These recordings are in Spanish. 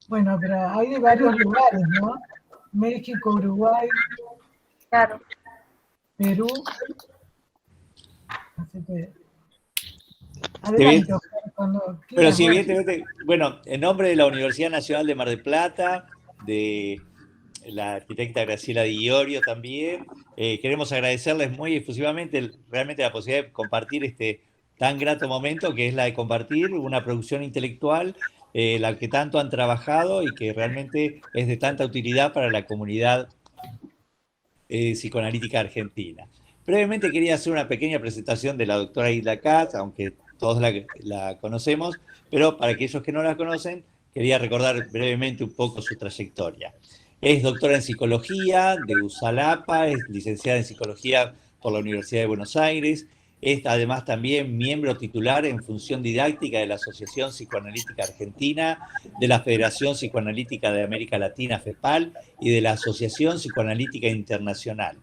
Bueno, pero hay de varios lugares, ¿no? México, Uruguay, Claro. Perú. Así que Bien. adelante, Oscar, cuando Pero quieras. sí, evidentemente, bueno, en nombre de la Universidad Nacional de Mar del Plata, de la arquitecta Graciela Di Iorio también, queremos agradecerles muy efusivamente realmente la posibilidad de compartir este tan grato momento que es la de compartir una producción intelectual, la que tanto han trabajado y que realmente es de tanta utilidad para la comunidad psicoanalítica argentina. Brevemente quería hacer una pequeña presentación de la doctora Hilda Katz, aunque todos la conocemos, pero para aquellos que no la conocen, quería recordar brevemente un poco su trayectoria. Es doctora en psicología de USALAPA, es licenciada en psicología por la Universidad de Buenos Aires, es además también miembro titular en función didáctica de la Asociación Psicoanalítica Argentina, de la Federación Psicoanalítica de América Latina, FEPAL, y de la Asociación Psicoanalítica Internacional,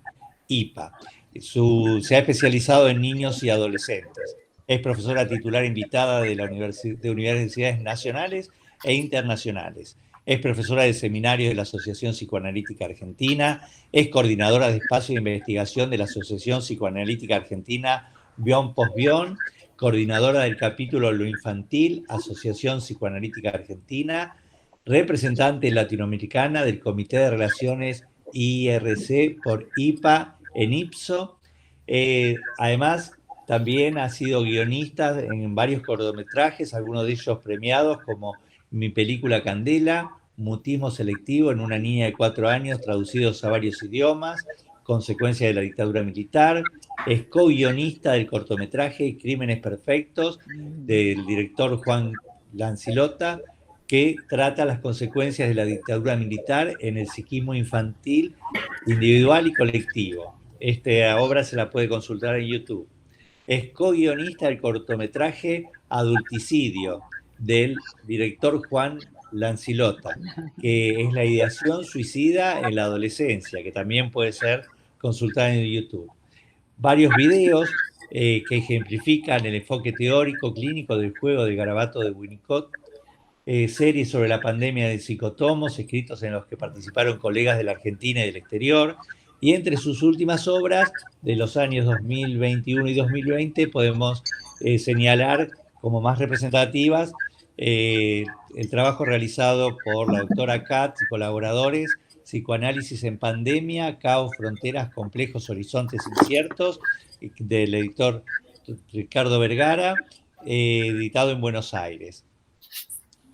IPA. Se ha especializado en niños y adolescentes. Es profesora titular invitada de universidades nacionales e internacionales. Es profesora de seminarios de la Asociación Psicoanalítica Argentina. Es coordinadora de espacio de investigación de la Asociación Psicoanalítica Argentina, Bion Post-Bion. Coordinadora del capítulo Lo Infantil, Asociación Psicoanalítica Argentina. Representante latinoamericana del Comité de Relaciones IRC por IPA en IPSO. Además, también ha sido guionista en varios cortometrajes, algunos de ellos premiados, como mi película Candela, Mutismo Selectivo en una niña de 4 años, traducidos a varios idiomas, Consecuencia de la dictadura militar. Es co-guionista del cortometraje Crímenes Perfectos, del director Juan Lancilota, que trata las consecuencias de la dictadura militar en el psiquismo infantil, individual y colectivo. Esta obra se la puede consultar en YouTube. Es co-guionista del cortometraje Adulticidio, del director Juan Lancilota, que es la ideación suicida en la adolescencia, que también puede ser consultada en YouTube. Varios videos que ejemplifican el enfoque teórico clínico del juego de garabato de Winnicott, series sobre la pandemia de psicotomos, escritos en los que participaron colegas de la Argentina y del exterior, y entre sus últimas obras de los años 2021 y 2020 podemos señalar como más representativas el trabajo realizado por la doctora Katz y colaboradores, Psicoanálisis en Pandemia, Caos, Fronteras, Complejos, Horizontes Inciertos, del editor Ricardo Vergara, editado en Buenos Aires.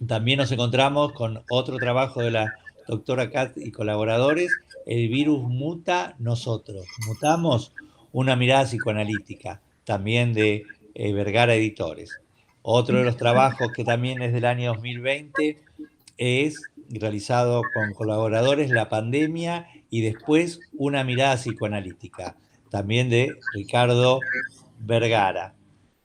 También nos encontramos con otro trabajo de la doctora Katz y colaboradores, El virus muta, nosotros mutamos, una mirada psicoanalítica, también de Vergara Editores. Otro de los trabajos que también es del año 2020 es realizado con colaboradores, La pandemia y después una mirada psicoanalítica, también de Ricardo Vergara.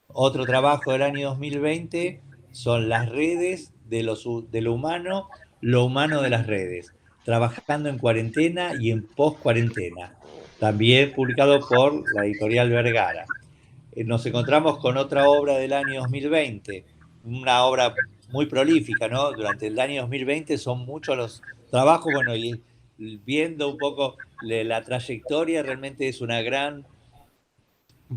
Otro trabajo del año 2020 son las redes de lo humano, lo humano de las redes, trabajando en cuarentena y en post-cuarentena, también publicado por la editorial Vergara. Nos encontramos con otra obra del año 2020, una obra muy prolífica, ¿no? Durante el año 2020 son muchos los trabajos, bueno, y viendo un poco la trayectoria, realmente es una gran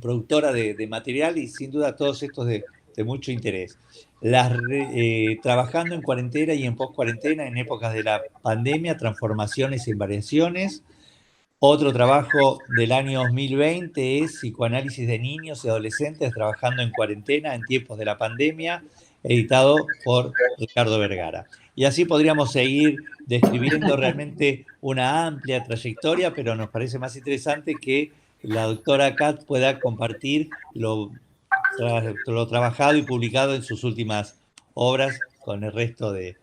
productora de material y sin duda todos estos de mucho interés. Trabajando en cuarentena y en post-cuarentena en épocas de la pandemia, transformaciones y variaciones. Otro trabajo del año 2020 es Psicoanálisis de niños y adolescentes trabajando en cuarentena en tiempos de la pandemia, editado por Ricardo Vergara. Y así podríamos seguir describiendo realmente una amplia trayectoria, pero nos parece más interesante que la doctora Kat pueda compartir lo trabajado y publicado en sus últimas obras con el resto de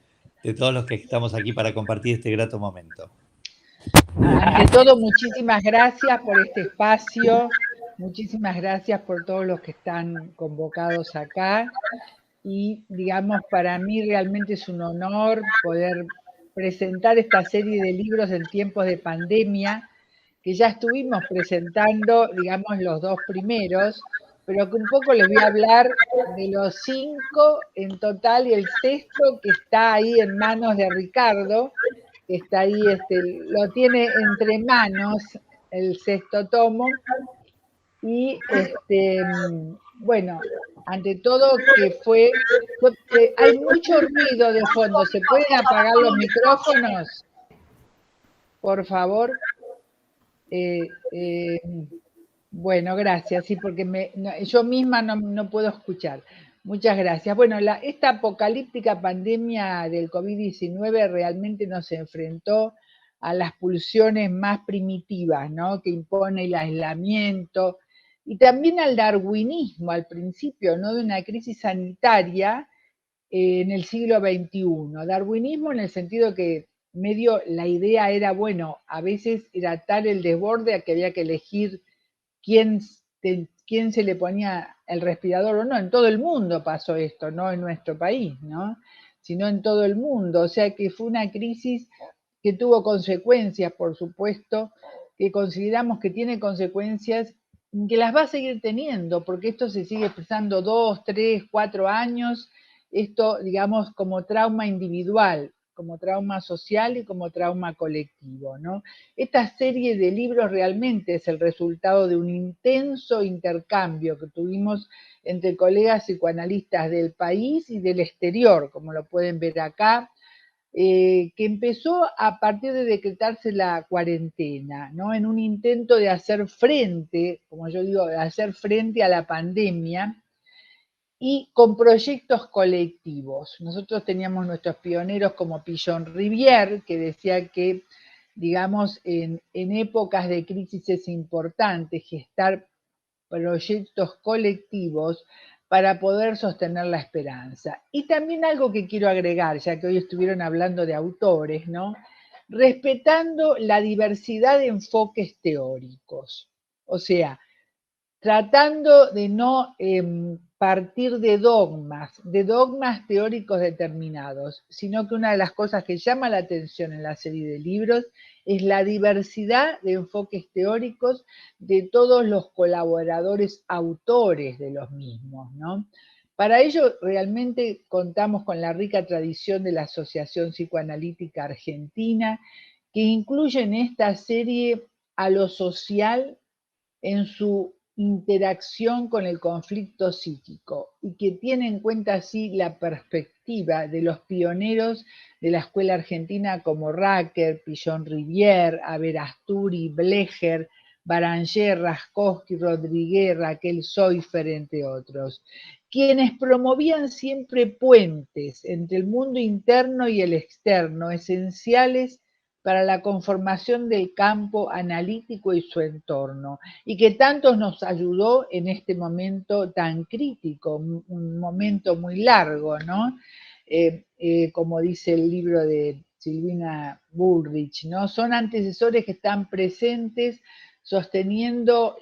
todos los que estamos aquí para compartir este grato momento. Ante todo, muchísimas gracias por este espacio, muchísimas gracias por todos los que están convocados acá y, digamos, para mí realmente es un honor poder presentar esta serie de libros en tiempos de pandemia, que ya estuvimos presentando, digamos, los dos primeros, pero que un poco les voy a hablar de los 5 en total y el sexto que está ahí en manos de Ricardo, que está ahí, lo tiene entre manos el sexto tomo. Y bueno, ante todo hay mucho ruido de fondo. ¿Se pueden apagar los micrófonos? Por favor. Bueno, gracias, sí, porque yo misma no puedo escuchar. Muchas gracias. Bueno, esta apocalíptica pandemia del COVID-19 realmente nos enfrentó a las pulsiones más primitivas, ¿no? Que impone el aislamiento y también al darwinismo al principio, ¿no? De una crisis sanitaria en el siglo XXI. Darwinismo en el sentido que medio la idea era, bueno, a veces era tal el desborde a que había que elegir quién se le ponía el respirador o no. En todo el mundo pasó esto, no en nuestro país, ¿no? Sino en todo el mundo. O sea que fue una crisis que tuvo consecuencias, por supuesto, que consideramos que tiene consecuencias, que las va a seguir teniendo, porque esto se sigue expresando 2, 3, 4 años, esto, digamos, como trauma individual, como trauma social y como trauma colectivo, ¿no? Esta serie de libros realmente es el resultado de un intenso intercambio que tuvimos entre colegas psicoanalistas del país y del exterior, como lo pueden ver acá, que empezó a partir de decretarse la cuarentena, ¿no? En un intento de hacer frente, como yo digo, de hacer frente a la pandemia, y con proyectos colectivos. Nosotros teníamos nuestros pioneros como Pillon Rivière, que decía que, digamos, en épocas de crisis es importante gestar proyectos colectivos para poder sostener la esperanza. Y también algo que quiero agregar, ya que hoy estuvieron hablando de autores, ¿no? Respetando la diversidad de enfoques teóricos. O sea, tratando de no partir de dogmas teóricos determinados, sino que una de las cosas que llama la atención en la serie de libros es la diversidad de enfoques teóricos de todos los colaboradores autores de los mismos, ¿no? Para ello, realmente contamos con la rica tradición de la Asociación Psicoanalítica Argentina, que incluye en esta serie a lo social en su interacción con el conflicto psíquico y que tiene en cuenta así la perspectiva de los pioneros de la escuela argentina como Racker, Pillon Rivière, Averasturi, Blecher, Baranger, Raskowski, Rodríguez, Raquel Soifer, entre otros, quienes promovían siempre puentes entre el mundo interno y el externo, esenciales para la conformación del campo analítico y su entorno, y que tanto nos ayudó en este momento tan crítico, un momento muy largo, ¿no? Como dice el libro de Silvina Bullrich, ¿no? Son antecesores que están presentes sosteniendo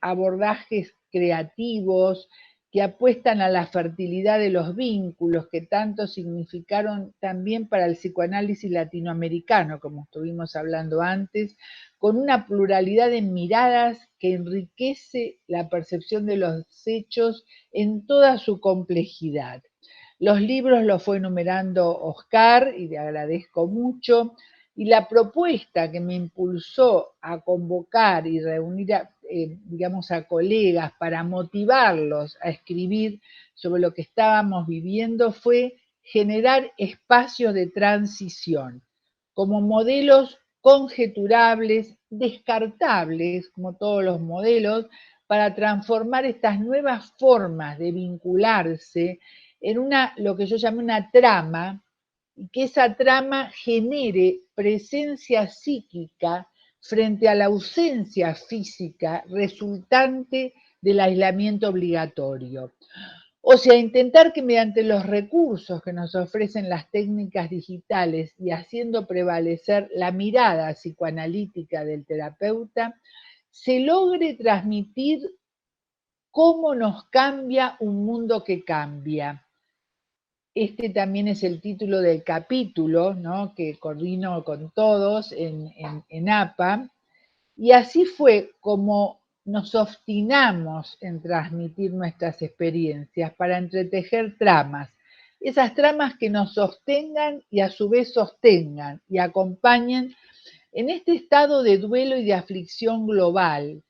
abordajes creativos, que apuestan a la fertilidad de los vínculos que tanto significaron también para el psicoanálisis latinoamericano, como estuvimos hablando antes, con una pluralidad de miradas que enriquece la percepción de los hechos en toda su complejidad. Los libros los fue enumerando Oscar, y le agradezco mucho, y la propuesta que me impulsó a convocar y reunir digamos, a colegas para motivarlos a escribir sobre lo que estábamos viviendo fue generar espacios de transición como modelos conjeturables, descartables, como todos los modelos, para transformar estas nuevas formas de vincularse en lo que yo llamé una trama, y que esa trama genere presencia psíquica frente a la ausencia física resultante del aislamiento obligatorio. O sea, intentar que mediante los recursos que nos ofrecen las técnicas digitales y haciendo prevalecer la mirada psicoanalítica del terapeuta, se logre transmitir cómo nos cambia un mundo que cambia. Este también es el título del capítulo, ¿no?, que coordino con todos en APA, y así fue como nos obstinamos en transmitir nuestras experiencias para entretejer tramas. Esas tramas que nos sostengan y a su vez sostengan y acompañen en este estado de duelo y de aflicción global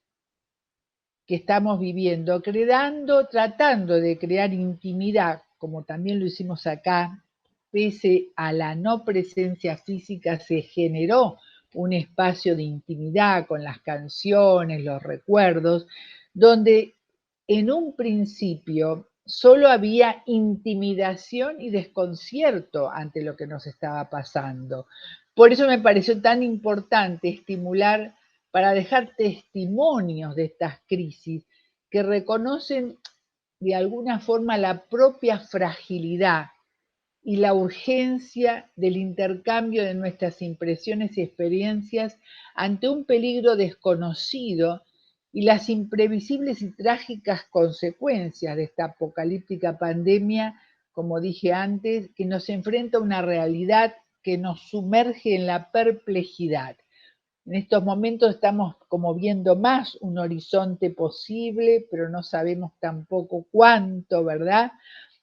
que estamos viviendo, tratando de crear intimidad, como también lo hicimos acá, pese a la no presencia física, se generó un espacio de intimidad con las canciones, los recuerdos, donde en un principio solo había intimidación y desconcierto ante lo que nos estaba pasando. Por eso me pareció tan importante estimular para dejar testimonios de estas crisis que reconocen de alguna forma la propia fragilidad y la urgencia del intercambio de nuestras impresiones y experiencias ante un peligro desconocido y las imprevisibles y trágicas consecuencias de esta apocalíptica pandemia, como dije antes, que nos enfrenta a una realidad que nos sumerge en la perplejidad. En estos momentos estamos como viendo más un horizonte posible, pero no sabemos tampoco cuánto, ¿verdad?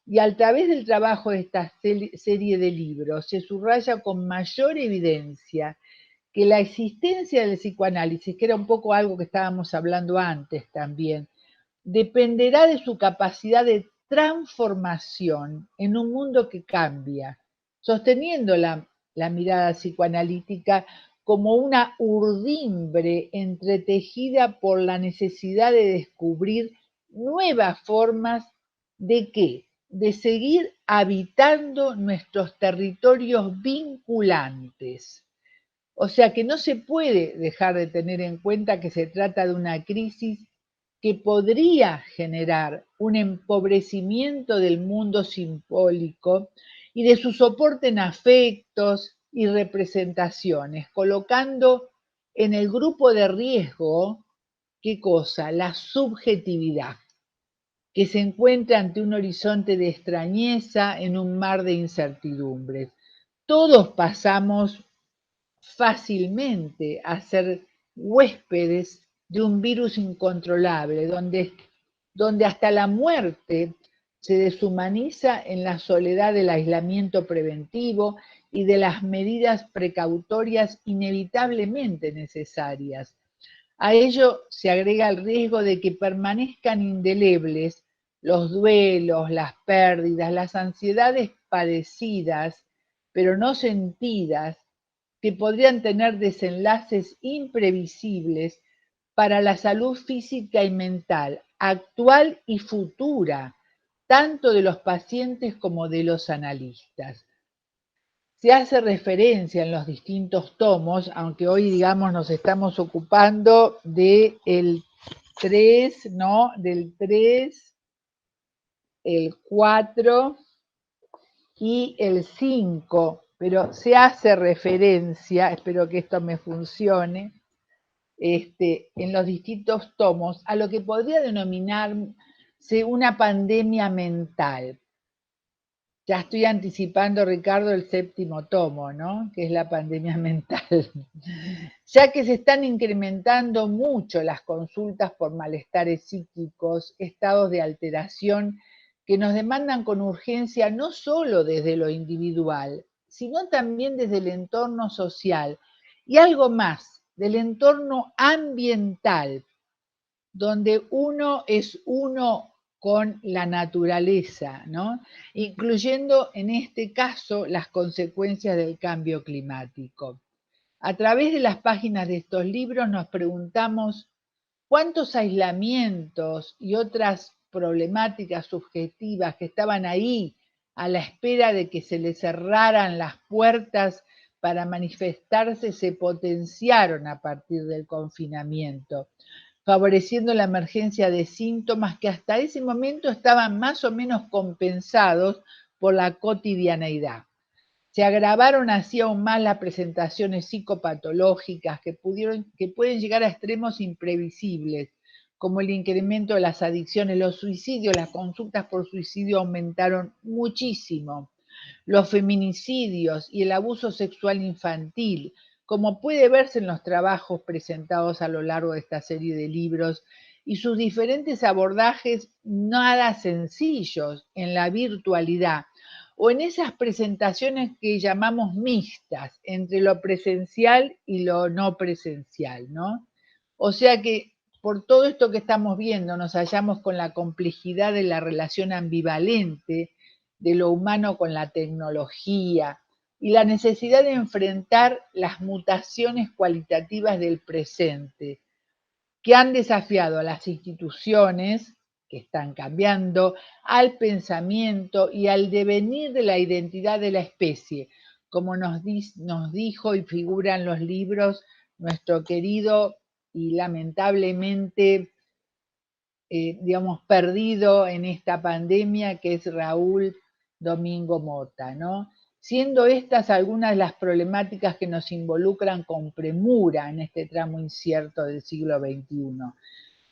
Y a través del trabajo de esta serie de libros se subraya con mayor evidencia que la existencia del psicoanálisis, que era un poco algo que estábamos hablando antes también, dependerá de su capacidad de transformación en un mundo que cambia, sosteniendo la mirada psicoanalítica como una urdimbre entretejida por la necesidad de descubrir nuevas formas de qué, de seguir habitando nuestros territorios vinculantes. O sea que no se puede dejar de tener en cuenta que se trata de una crisis que podría generar un empobrecimiento del mundo simbólico y de su soporte en afectos y representaciones, colocando en el grupo de riesgo, ¿qué cosa? La subjetividad, que se encuentra ante un horizonte de extrañeza en un mar de incertidumbres. Todos pasamos fácilmente a ser huéspedes de un virus incontrolable, donde hasta la muerte se deshumaniza en la soledad del aislamiento preventivo y de las medidas precautorias inevitablemente necesarias. A ello se agrega el riesgo de que permanezcan indelebles los duelos, las pérdidas, las ansiedades padecidas, pero no sentidas, que podrían tener desenlaces imprevisibles para la salud física y mental, actual y futura, tanto de los pacientes como de los analistas. Se hace referencia en los distintos tomos, aunque hoy, digamos, nos estamos ocupando del 3, ¿no? Del 3, el 4 y el 5, pero se hace referencia, espero que esto me funcione, en los distintos tomos, a lo que podría denominarse una pandemia mental. Ya estoy anticipando, Ricardo, el 7º tomo, ¿no? Que es la pandemia mental. Ya que se están incrementando mucho las consultas por malestares psíquicos, estados de alteración que nos demandan con urgencia no solo desde lo individual, sino también desde el entorno social y algo más, del entorno ambiental, donde uno es uno con la naturaleza, ¿no? Incluyendo en este caso las consecuencias del cambio climático. A través de las páginas de estos libros nos preguntamos cuántos aislamientos y otras problemáticas subjetivas que estaban ahí a la espera de que se les cerraran las puertas para manifestarse se potenciaron a partir del confinamiento, favoreciendo la emergencia de síntomas que hasta ese momento estaban más o menos compensados por la cotidianeidad. Se agravaron así aún más las presentaciones psicopatológicas que pueden llegar a extremos imprevisibles, como el incremento de las adicciones, los suicidios, las consultas por suicidio aumentaron muchísimo, los feminicidios y el abuso sexual infantil, como puede verse en los trabajos presentados a lo largo de esta serie de libros y sus diferentes abordajes nada sencillos en la virtualidad o en esas presentaciones que llamamos mixtas entre lo presencial y lo no presencial, ¿no? O sea que por todo esto que estamos viendo nos hallamos con la complejidad de la relación ambivalente de lo humano con la tecnología y la necesidad de enfrentar las mutaciones cualitativas del presente que han desafiado a las instituciones que están cambiando, al pensamiento y al devenir de la identidad de la especie, como nos dijo y figura en los libros nuestro querido y lamentablemente, digamos, perdido en esta pandemia, que es Raúl Domingo Mota, ¿no? Siendo estas algunas de las problemáticas que nos involucran con premura en este tramo incierto del siglo XXI.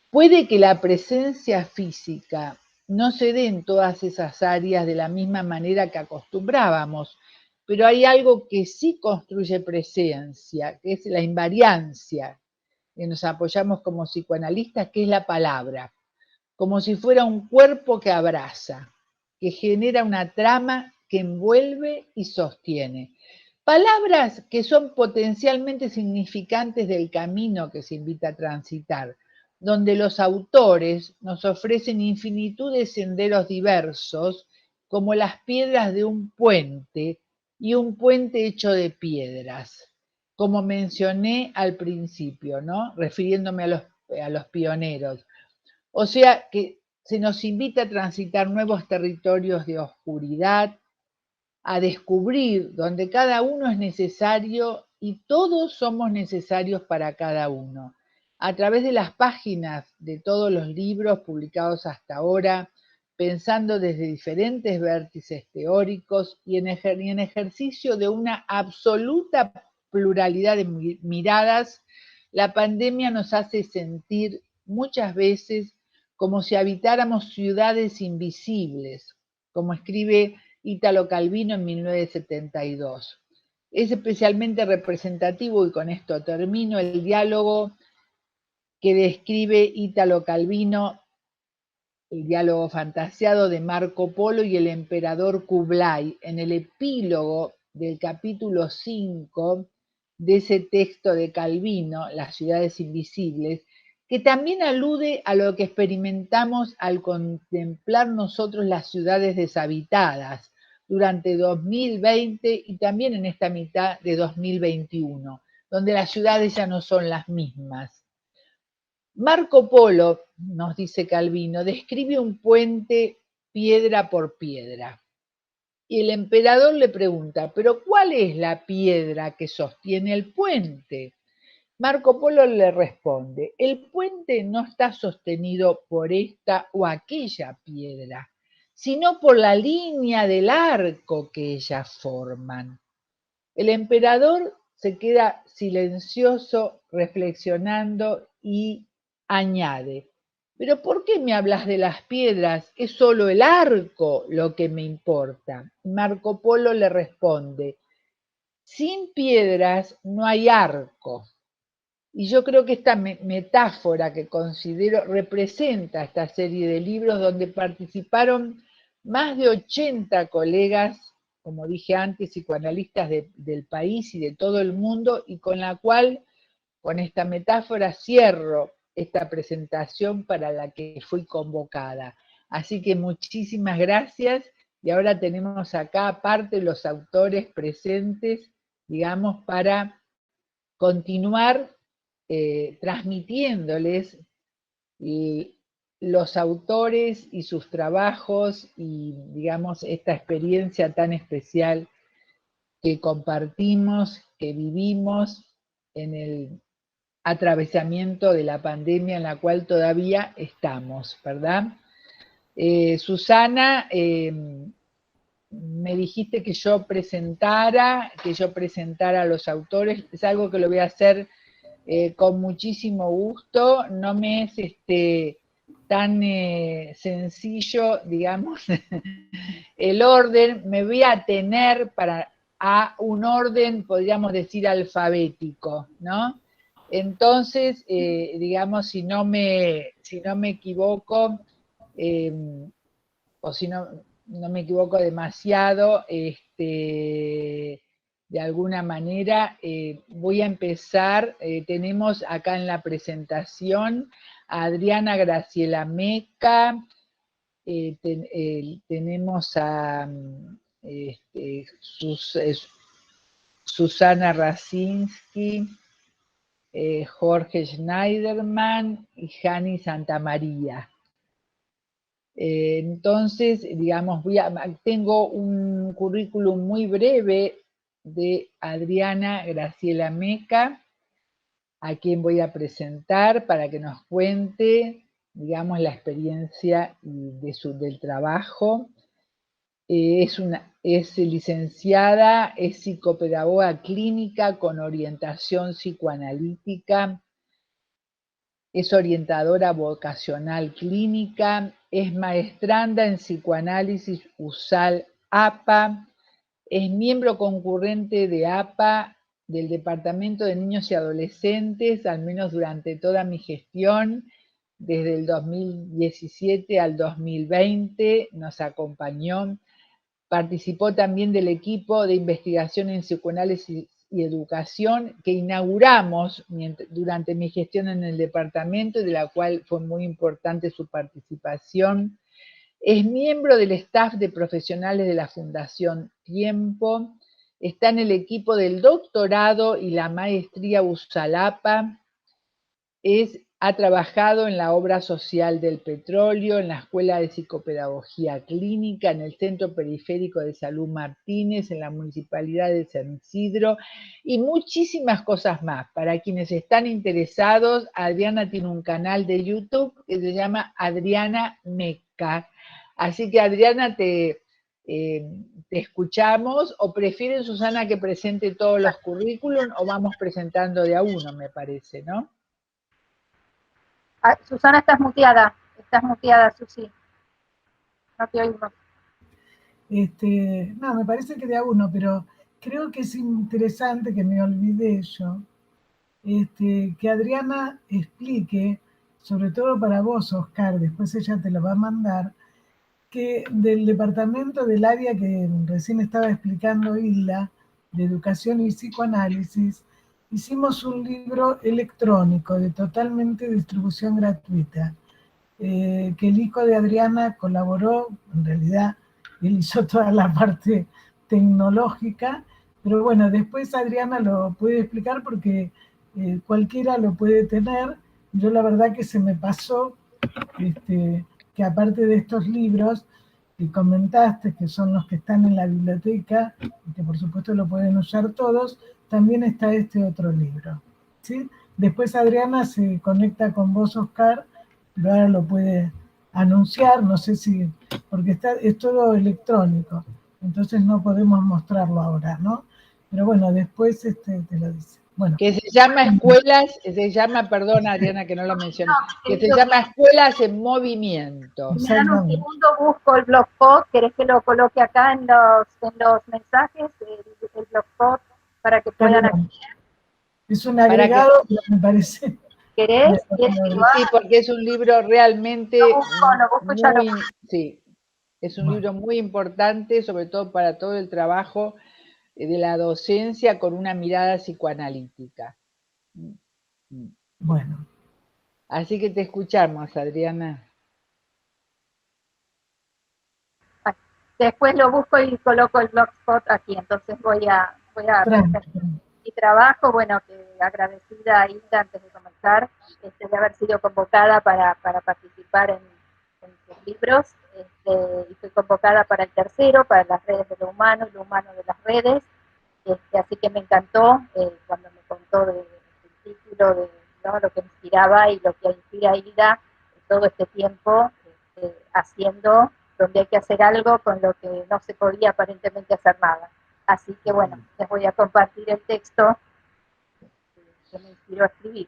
Puede que la presencia física no se dé en todas esas áreas de la misma manera que acostumbrábamos, pero hay algo que sí construye presencia, que es la invariancia, que nos apoyamos como psicoanalistas, que es la palabra, como si fuera un cuerpo que abraza, que genera una trama que envuelve y sostiene. Palabras que son potencialmente significantes del camino que se invita a transitar, donde los autores nos ofrecen infinitud de senderos diversos, como las piedras de un puente y un puente hecho de piedras, como mencioné al principio, ¿no? Refiriéndome a los pioneros. O sea que se nos invita a transitar nuevos territorios de oscuridad, a descubrir donde cada uno es necesario y todos somos necesarios para cada uno. A través de las páginas de todos los libros publicados hasta ahora, pensando desde diferentes vértices teóricos y en ejercicio de una absoluta pluralidad de miradas, la pandemia nos hace sentir muchas veces como si habitáramos ciudades invisibles, como escribe Ítalo Calvino en 1972. Es especialmente representativo, y con esto termino, el diálogo que describe Ítalo Calvino, el diálogo fantasiado de Marco Polo y el emperador Kublai, en el epílogo del capítulo 5 de ese texto de Calvino, Las ciudades invisibles, que también alude a lo que experimentamos al contemplar nosotros las ciudades deshabitadas durante 2020 y también en esta mitad de 2021, donde las ciudades ya no son las mismas. Marco Polo, nos dice Calvino, describe un puente piedra por piedra. Y el emperador le pregunta, ¿pero cuál es la piedra que sostiene el puente? Marco Polo le responde, el puente no está sostenido por esta o aquella piedra, sino por la línea del arco que ellas forman. El emperador se queda silencioso, reflexionando y añade, ¿pero por qué me hablas de las piedras? Es solo el arco lo que me importa. Marco Polo le responde, sin piedras no hay arco. Y yo creo que esta metáfora que considero representa esta serie de libros donde participaron más de 80 colegas, como dije antes, psicoanalistas del país y de todo el mundo, y con la cual, con esta metáfora, cierro esta presentación para la que fui convocada. Así que muchísimas gracias, y ahora tenemos acá, aparte, los autores presentes, digamos, para continuar transmitiéndoles los autores y sus trabajos y, digamos, esta experiencia tan especial que compartimos, que vivimos en el atravesamiento de la pandemia en la cual todavía estamos, ¿verdad? Susana, me dijiste que yo presentara a los autores, es algo que lo voy a hacer con muchísimo gusto. No me es tan sencillo, digamos, el orden. Me voy a atener para a un orden, podríamos decir, alfabético, ¿no? Entonces, digamos, si no me equivoco, o si no me equivoco demasiado, de alguna manera, voy a empezar, tenemos acá en la presentación a Adriana Graciela Meca, tenemos a Susana Racinski, Jorge Schneiderman y Jani Santamaría. Entonces, digamos, tengo un currículum muy breve de Adriana Graciela Meca, a quien voy a presentar para que nos cuente, digamos, la experiencia del trabajo. Es licenciada, es psicopedagoga clínica con orientación psicoanalítica, es orientadora vocacional clínica, es maestranda en psicoanálisis USAL APA, es miembro concurrente de APA del Departamento de Niños y Adolescentes, al menos durante toda mi gestión, desde el 2017 al 2020, nos acompañó. Participó también del equipo de investigación en psicoanálisis y educación que inauguramos durante mi gestión en el departamento y de la cual fue muy importante su participación. Es miembro del staff de profesionales de la Fundación Tiempo, está en el equipo del doctorado y la maestría USALAPA, ha trabajado en la obra social del petróleo, en la Escuela de Psicopedagogía Clínica, en el Centro Periférico de Salud Martínez, en la Municipalidad de San Isidro y muchísimas cosas más. Para quienes están interesados, Adriana tiene un canal de YouTube que se llama Adriana Meca. Así que Adriana, te escuchamos, o prefieren, Susana, que presente todos los currículum o vamos presentando de a uno, me parece, ¿no? Ah, Susana, estás muteada, Susi. No te oímos. No, me parece que de a uno, pero creo que es interesante, que me olvidé yo, que Adriana explique, sobre todo para vos, Oscar, después ella te lo va a mandar, que del departamento del área que recién estaba explicando Hilda, de educación y psicoanálisis, hicimos un libro electrónico de totalmente distribución gratuita, que el hijo de Adriana colaboró, en realidad él hizo toda la parte tecnológica, pero bueno, después Adriana lo puede explicar porque cualquiera lo puede tener. Yo la verdad que se me pasó que aparte de estos libros que comentaste, que son los que están en la biblioteca, y que por supuesto lo pueden usar todos, también está este otro libro, ¿sí? Después Adriana se conecta con vos, Oscar, pero ahora lo puede anunciar, no sé si, porque es todo electrónico, entonces no podemos mostrarlo ahora, ¿no? Pero bueno, después te lo dice. Bueno. Que se llama perdón Adriana que no lo mencioné, que se llama Escuelas en Movimiento. Si me dan un segundo, busco el blogspot. ¿Querés que lo coloque acá en los mensajes, el blogspot, para que puedan acceder? Es un agregado, me parece. ¿Querés? Sí, porque es un libro realmente lo busco, muy, sí, es un libro muy importante, sobre todo para todo el trabajo de la docencia con una mirada psicoanalítica. Bueno. Así que te escuchamos, Adriana. Después lo busco y coloco el blogspot aquí, entonces voy a mi trabajo, bueno, que agradecida a Hilda antes de comenzar, de haber sido convocada para participar en sus libros, y fui convocada para el tercero, para las redes de lo humano y lo humano de las redes, así que me encantó cuando me contó del título, de ¿no? lo que inspiraba y lo que inspira a Hilda todo este tiempo haciendo, donde hay que hacer algo con lo que no se podía aparentemente hacer nada. Así que bueno, les voy a compartir el texto que me inspiró a escribir.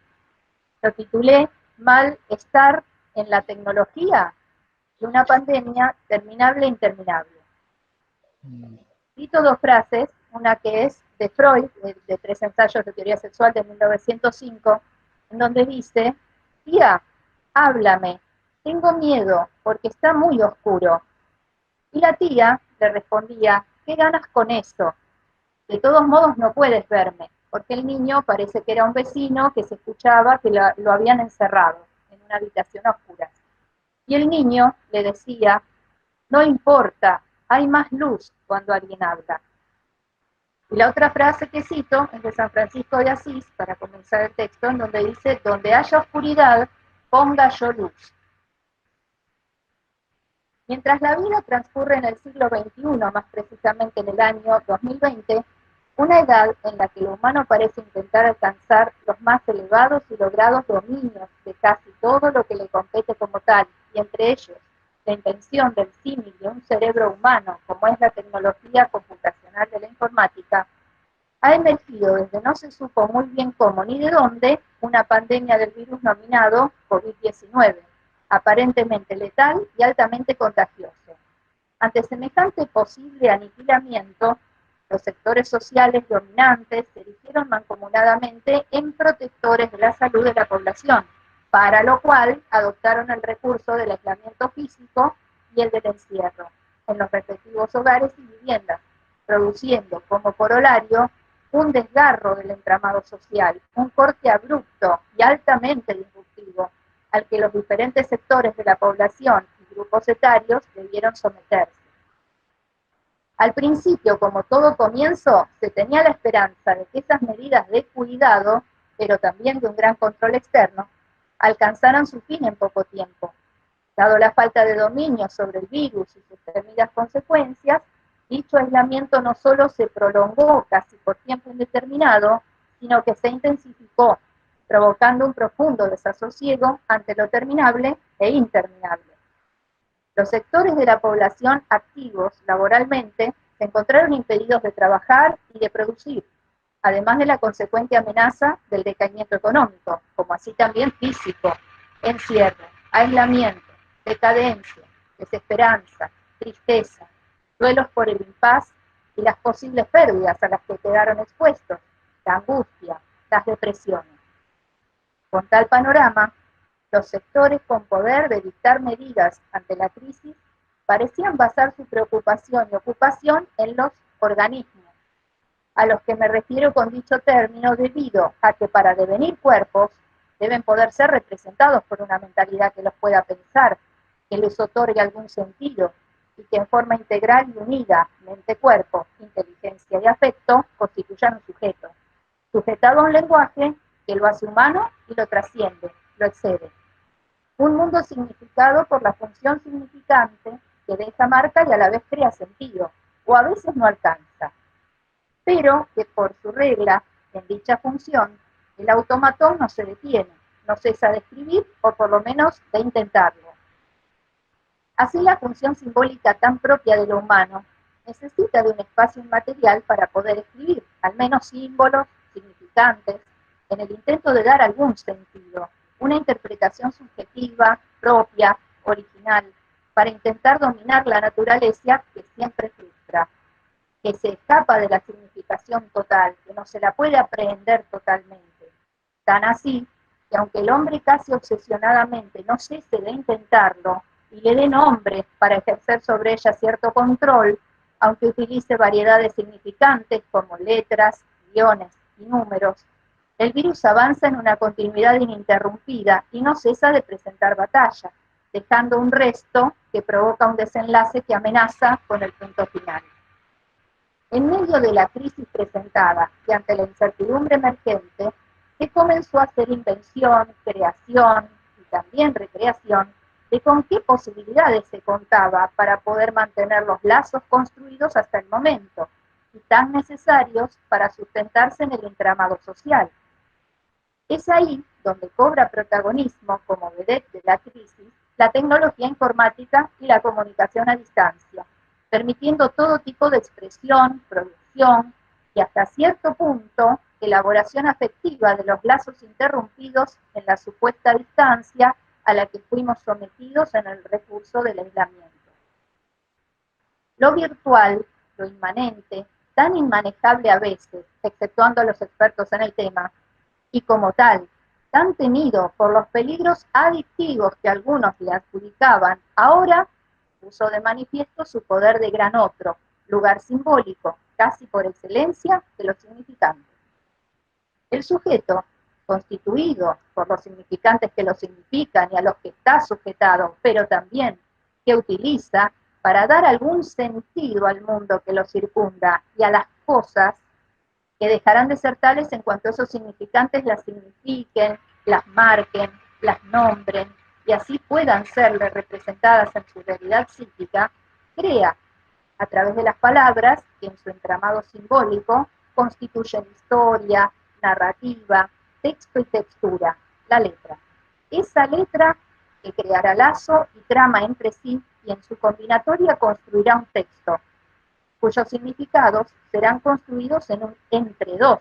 Lo titulé Malestar en la tecnología y una pandemia terminable e interminable. Cito dos frases, una que es de Freud, de 3 ensayos de teoría sexual de 1905, en donde dice: tía, háblame, tengo miedo porque está muy oscuro. Y la tía le respondía: ¿qué ganas con eso? De todos modos no puedes verme, porque el niño parece que era un vecino que se escuchaba que lo habían encerrado en una habitación oscura. Y el niño le decía: no importa, hay más luz cuando alguien habla. Y la otra frase que cito es de San Francisco de Asís, para comenzar el texto, en donde dice: donde haya oscuridad, ponga yo luz. Mientras la vida transcurre en el siglo XXI, más precisamente en el año 2020, una edad en la que el humano parece intentar alcanzar los más elevados y logrados dominios de casi todo lo que le compete como tal, y entre ellos la invención del símil de un cerebro humano, como es la tecnología computacional de la informática, ha emergido desde no se supo muy bien cómo ni de dónde una pandemia del virus nominado COVID-19, aparentemente letal y altamente contagioso. Ante semejante posible aniquilamiento, los sectores sociales dominantes se erigieron mancomunadamente en protectores de la salud de la población, para lo cual adoptaron el recurso del aislamiento físico y el del encierro en los respectivos hogares y viviendas, produciendo como corolario un desgarro del entramado social, un corte abrupto y altamente disruptivo al que los diferentes sectores de la población y grupos etarios debieron someterse. Al principio, como todo comienzo, se tenía la esperanza de que esas medidas de cuidado, pero también de un gran control externo, alcanzaran su fin en poco tiempo. Dado la falta de dominio sobre el virus y sus temidas consecuencias, dicho aislamiento no solo se prolongó casi por tiempo indeterminado, sino que se intensificó, provocando un profundo desasosiego ante lo terminable e interminable. Los sectores de la población activos laboralmente se encontraron impedidos de trabajar y de producir, además de la consecuente amenaza del decaimiento económico, como así también físico, encierro, aislamiento, decadencia, desesperanza, tristeza, duelos por el impas y las posibles pérdidas a las que quedaron expuestos, la angustia, las depresiones. Con tal panorama, los sectores con poder de dictar medidas ante la crisis parecían basar su preocupación y ocupación en los organismos, a los que me refiero con dicho término debido a que para devenir cuerpos deben poder ser representados por una mentalidad que los pueda pensar, que les otorgue algún sentido y que en forma integral y unida, mente-cuerpo, inteligencia y afecto, constituyan un sujeto, sujetado a un lenguaje que lo hace humano y lo trasciende, lo excede. Un mundo significado por la función significante que deja marca y a la vez crea sentido, o a veces no alcanza, pero que por su regla, en dicha función, el automatón no se detiene, no cesa de escribir o por lo menos de intentarlo. Así la función simbólica tan propia de lo humano necesita de un espacio inmaterial para poder escribir, al menos símbolos significantes, en el intento de dar algún sentido, una interpretación subjetiva, propia, original, para intentar dominar la naturaleza que siempre frustra, que se escapa de la significación total, que no se la puede aprehender totalmente. Tan así que aunque el hombre casi obsesionadamente no cese de intentarlo y le dé nombre para ejercer sobre ella cierto control, aunque utilice variedades significantes como letras, guiones y números, el virus avanza en una continuidad ininterrumpida y no cesa de presentar batalla, dejando un resto que provoca un desenlace que amenaza con el punto final. En medio de la crisis presentada y ante la incertidumbre emergente, se comenzó a hacer invención, creación y también recreación de con qué posibilidades se contaba para poder mantener los lazos construidos hasta el momento y tan necesarios para sustentarse en el entramado social. Es ahí donde cobra protagonismo como vedette de la crisis la tecnología informática y la comunicación a distancia, permitiendo todo tipo de expresión, producción y hasta cierto punto elaboración afectiva de los lazos interrumpidos en la supuesta distancia a la que fuimos sometidos en el recurso del aislamiento. Lo virtual, lo inmanente, tan inmanejable a veces, exceptuando a los expertos en el tema, y como tal, tan temido por los peligros adictivos que algunos le adjudicaban, ahora puso de manifiesto su poder de gran otro, lugar simbólico, casi por excelencia, de los significantes. El sujeto, constituido por los significantes que lo significan y a los que está sujetado, pero también que utiliza para dar algún sentido al mundo que lo circunda y a las cosas que dejarán de ser tales en cuanto esos significantes las signifiquen, las marquen, las nombren, y así puedan serle representadas en su realidad psíquica, crea, a través de las palabras, que en su entramado simbólico constituyen historia, narrativa, texto y textura, la letra. Esa letra que creará lazo y trama entre sí y en su combinatoria construirá un texto, cuyos significados serán construidos en un entre dos,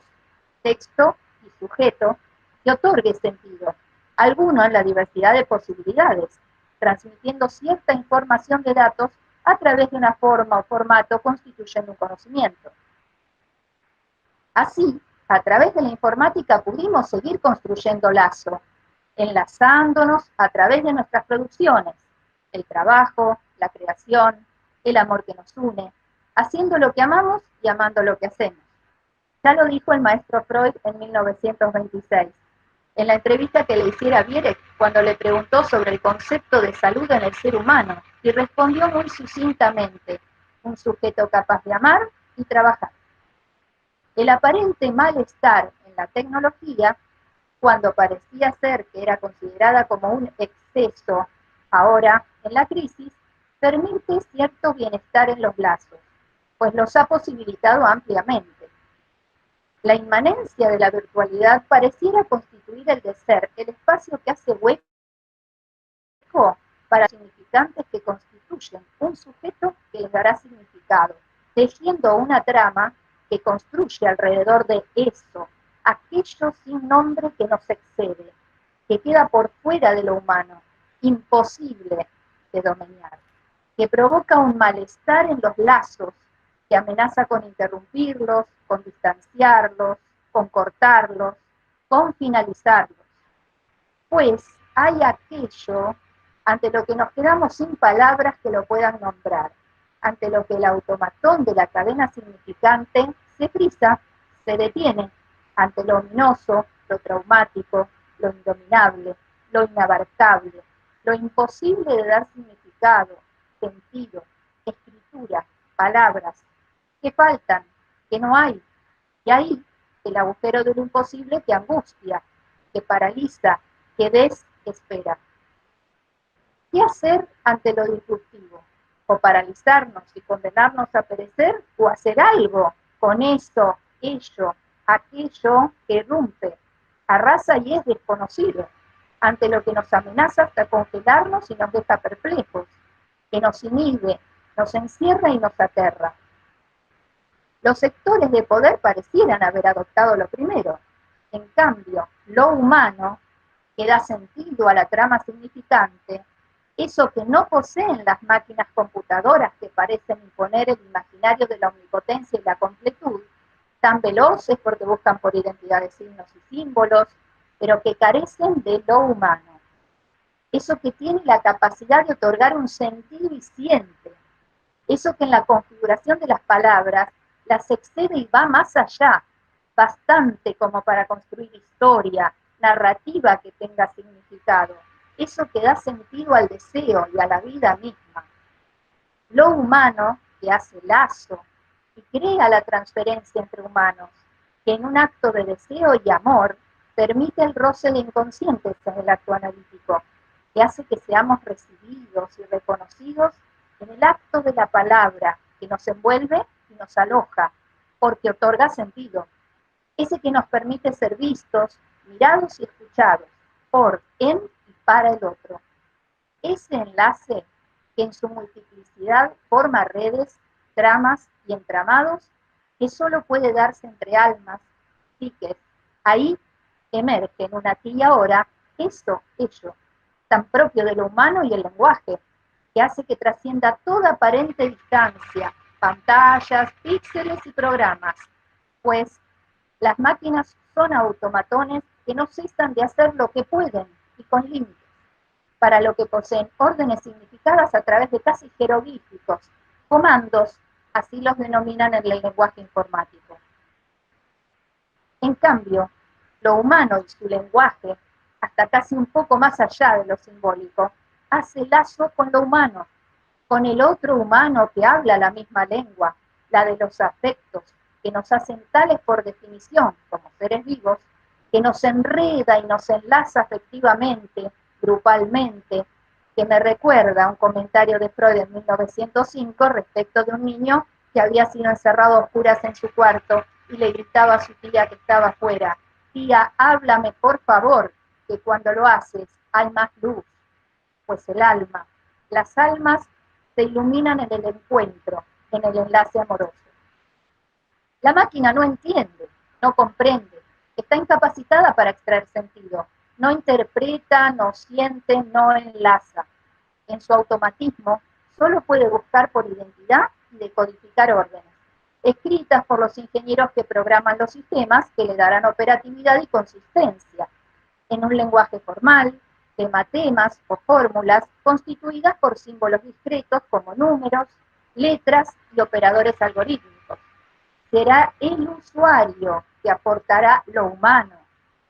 texto y sujeto, que otorgue sentido, alguno en la diversidad de posibilidades, transmitiendo cierta información de datos a través de una forma o formato constituyendo un conocimiento. Así, a través de la informática pudimos seguir construyendo lazo, enlazándonos a través de nuestras producciones, el trabajo, la creación, el amor que nos une, haciendo lo que amamos y amando lo que hacemos. Ya lo dijo el maestro Freud en 1926, en la entrevista que le hiciera a Viereck cuando le preguntó sobre el concepto de salud en el ser humano, y respondió muy sucintamente: un sujeto capaz de amar y trabajar. El aparente malestar en la tecnología, cuando parecía ser que era considerada como un exceso, ahora, en la crisis, permite cierto bienestar en los lazos, pues los ha posibilitado ampliamente. La inmanencia de la virtualidad pareciera constituir el de ser, el espacio que hace hueco para significantes que constituyen un sujeto que les dará significado, tejiendo una trama que construye alrededor de eso, aquello sin nombre que nos excede, que queda por fuera de lo humano, imposible de dominar, que provoca un malestar en los lazos, que amenaza con interrumpirlos, con distanciarlos, con cortarlos, con finalizarlos. Pues hay aquello ante lo que nos quedamos sin palabras que lo puedan nombrar, ante lo que el automatón de la cadena significante se frisa, se detiene, ante lo ominoso, lo traumático, lo indominable, lo inabarcable, lo imposible de dar significado, sentido, escritura, palabras, que faltan, que no hay, y ahí el agujero de lo imposible que angustia, que paraliza, que desespera. ¿Qué hacer ante lo disruptivo? O paralizarnos y condenarnos a perecer, o hacer algo con eso, ello, aquello que irrumpe, arrasa y es desconocido, ante lo que nos amenaza hasta congelarnos y nos deja perplejos, que nos inhibe, nos encierra y nos aterra. Los sectores de poder parecieran haber adoptado lo primero. En cambio, lo humano, que da sentido a la trama significante, eso que no poseen las máquinas computadoras que parecen imponer el imaginario de la omnipotencia y la completud, tan veloces porque buscan por identidad de signos y símbolos, pero que carecen de lo humano. Eso que tiene la capacidad de otorgar un sentido y siente. Eso que en la configuración de las palabras las excede y va más allá, bastante como para construir historia, narrativa que tenga significado. Eso que da sentido al deseo y a la vida misma. Lo humano que hace lazo y crea la transferencia entre humanos, que en un acto de deseo y amor permite el roce de inconscientes en el acto analítico, que hace que seamos recibidos y reconocidos en el acto de la palabra, que nos envuelve y nos aloja, porque otorga sentido. Ese que nos permite ser vistos, mirados y escuchados, por, en y para el otro. Ese enlace que en su multiplicidad forma redes, tramas y entramados, que solo puede darse entre almas, psiques. Ahí emerge en un aquí y ahora eso, ello, tan propio de lo humano y el lenguaje, que hace que trascienda toda aparente distancia, pantallas, píxeles y programas, pues las máquinas son automatones que no cesan de hacer lo que pueden y con límites, para lo que poseen órdenes significadas a través de casi jeroglíficos, comandos, así los denominan en el lenguaje informático. En cambio, lo humano y su lenguaje, hasta casi un poco más allá de lo simbólico, hace lazo con lo humano, con el otro humano que habla la misma lengua, la de los afectos, que nos hacen tales por definición como seres vivos, que nos enreda y nos enlaza afectivamente, grupalmente, que me recuerda a un comentario de Freud en 1905 respecto de un niño que había sido encerrado a oscuras en su cuarto y le gritaba a su tía que estaba afuera: tía, háblame por favor, que cuando lo haces hay más luz. Pues el alma, las almas se iluminan en el encuentro, en el enlace amoroso. La máquina no entiende, no comprende, está incapacitada para extraer sentido, no interpreta, no siente, no enlaza. En su automatismo, solo puede buscar por identidad y decodificar órdenes, escritas por los ingenieros que programan los sistemas que le darán operatividad y consistencia, en un lenguaje formal, de matemas o fórmulas constituidas por símbolos discretos como números, letras y operadores algorítmicos. Será el usuario que aportará lo humano,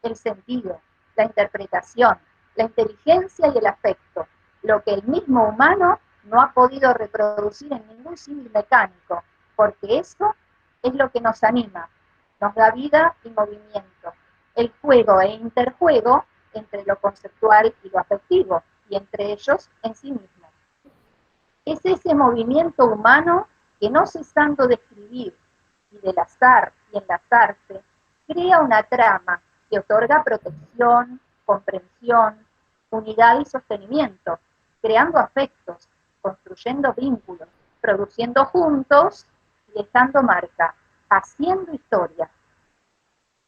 el sentido, la interpretación, la inteligencia y el afecto, lo que el mismo humano no ha podido reproducir en ningún símil mecánico, porque eso es lo que nos anima, nos da vida y movimiento, el juego e interjuego entre lo conceptual y lo afectivo, y entre ellos en sí mismos. Es ese movimiento humano que, no cesando de escribir y del azar y enlazarse, crea una trama que otorga protección, comprensión, unidad y sostenimiento, creando afectos, construyendo vínculos, produciendo juntos y dejando marca, haciendo historia.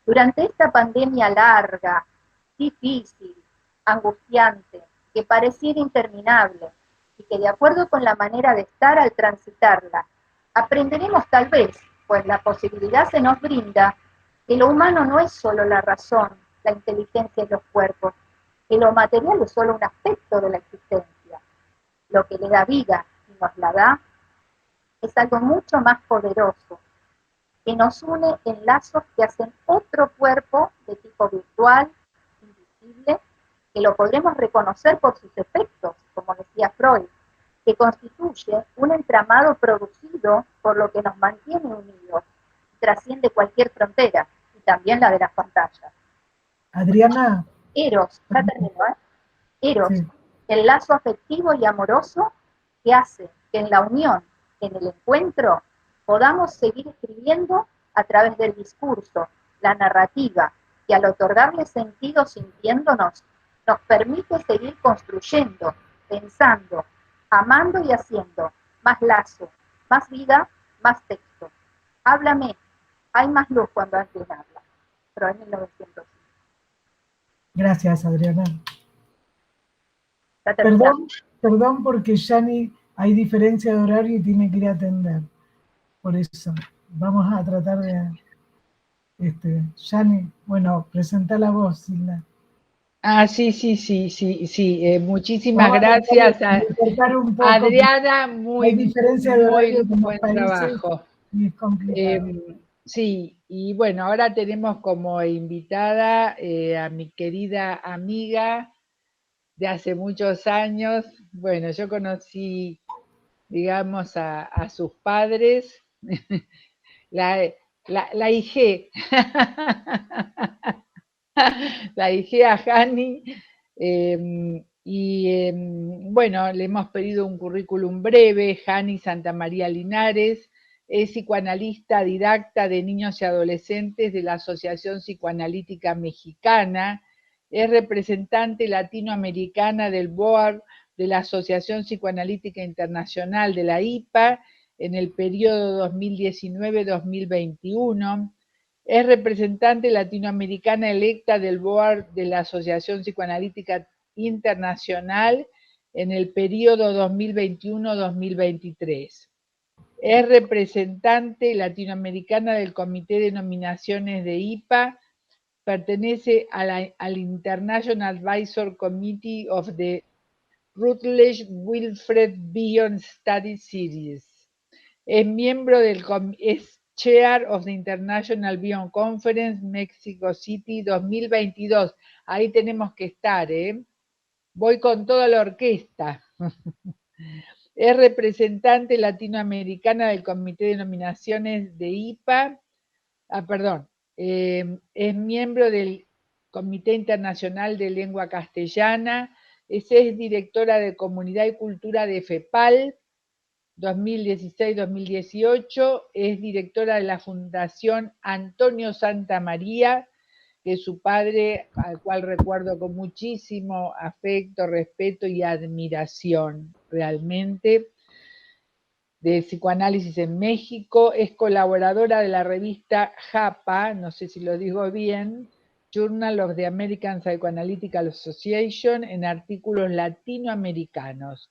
Durante esta pandemia larga, difícil, angustiante, que pareciera interminable, y que de acuerdo con la manera de estar al transitarla, aprenderemos tal vez, pues la posibilidad se nos brinda, que lo humano no es solo la razón, la inteligencia y los cuerpos, que lo material es solo un aspecto de la existencia. Lo que le da vida y nos la da es algo mucho más poderoso, que nos une en lazos que hacen otro cuerpo de tipo virtual, invisible, que lo podremos reconocer por sus efectos, como decía Freud, que constituye un entramado producido por lo que nos mantiene unidos, trasciende cualquier frontera, y también la de las pantallas. Adriana. Eros, ya termino, Eros, Sí. el lazo afectivo y amoroso que hace que en la unión, en el encuentro, podamos seguir escribiendo a través del discurso, la narrativa, que al otorgarle sentido sintiéndonos, nos permite seguir construyendo, pensando, amando y haciendo más lazo, más vida, más texto. Háblame, hay más luz cuando alguien habla. Pero en 1905. Gracias, Adriana. Perdón porque Yani hay diferencia de horario y tiene que ir a atender. Por eso, vamos a tratar de... Yani, bueno, presenta la voz, Silda. Ah, sí. Muchísimas gracias a Adriana, muy buen trabajo. Y es complicado. Sí, y bueno, ahora tenemos como invitada a mi querida amiga de hace muchos años. Bueno, yo conocí, digamos, a sus padres, la hijé. La hijé a Hani, bueno, le hemos pedido un currículum breve. Hani Santamaría Linares es psicoanalista didacta de niños y adolescentes de la Asociación Psicoanalítica Mexicana, es representante latinoamericana del board de la Asociación Psicoanalítica Internacional de la IPA en el periodo 2019-2021, es representante latinoamericana electa del board de la Asociación Psicoanalítica Internacional en el periodo 2021-2023. Es representante latinoamericana del Comité de Nominaciones de IPA, pertenece al International Advisor Committee of the Routledge Wilfred Bion Study Series. Es miembro es Chair of the International Bion Conference, Mexico City 2022. Ahí tenemos que estar, ¿eh? Voy con toda la orquesta. Es representante latinoamericana del Comité de Nominaciones de IPA. Es miembro del Comité Internacional de Lengua Castellana. Es directora de Comunidad y Cultura de FEPAL 2016-2018. Es directora de la Fundación Antonio Santamaría, que es su padre, al cual recuerdo con muchísimo afecto, respeto y admiración, realmente, de psicoanálisis en México. Es colaboradora de la revista JAPA, no sé si lo digo bien, Journal of the American Psychoanalytical Association, en artículos latinoamericanos.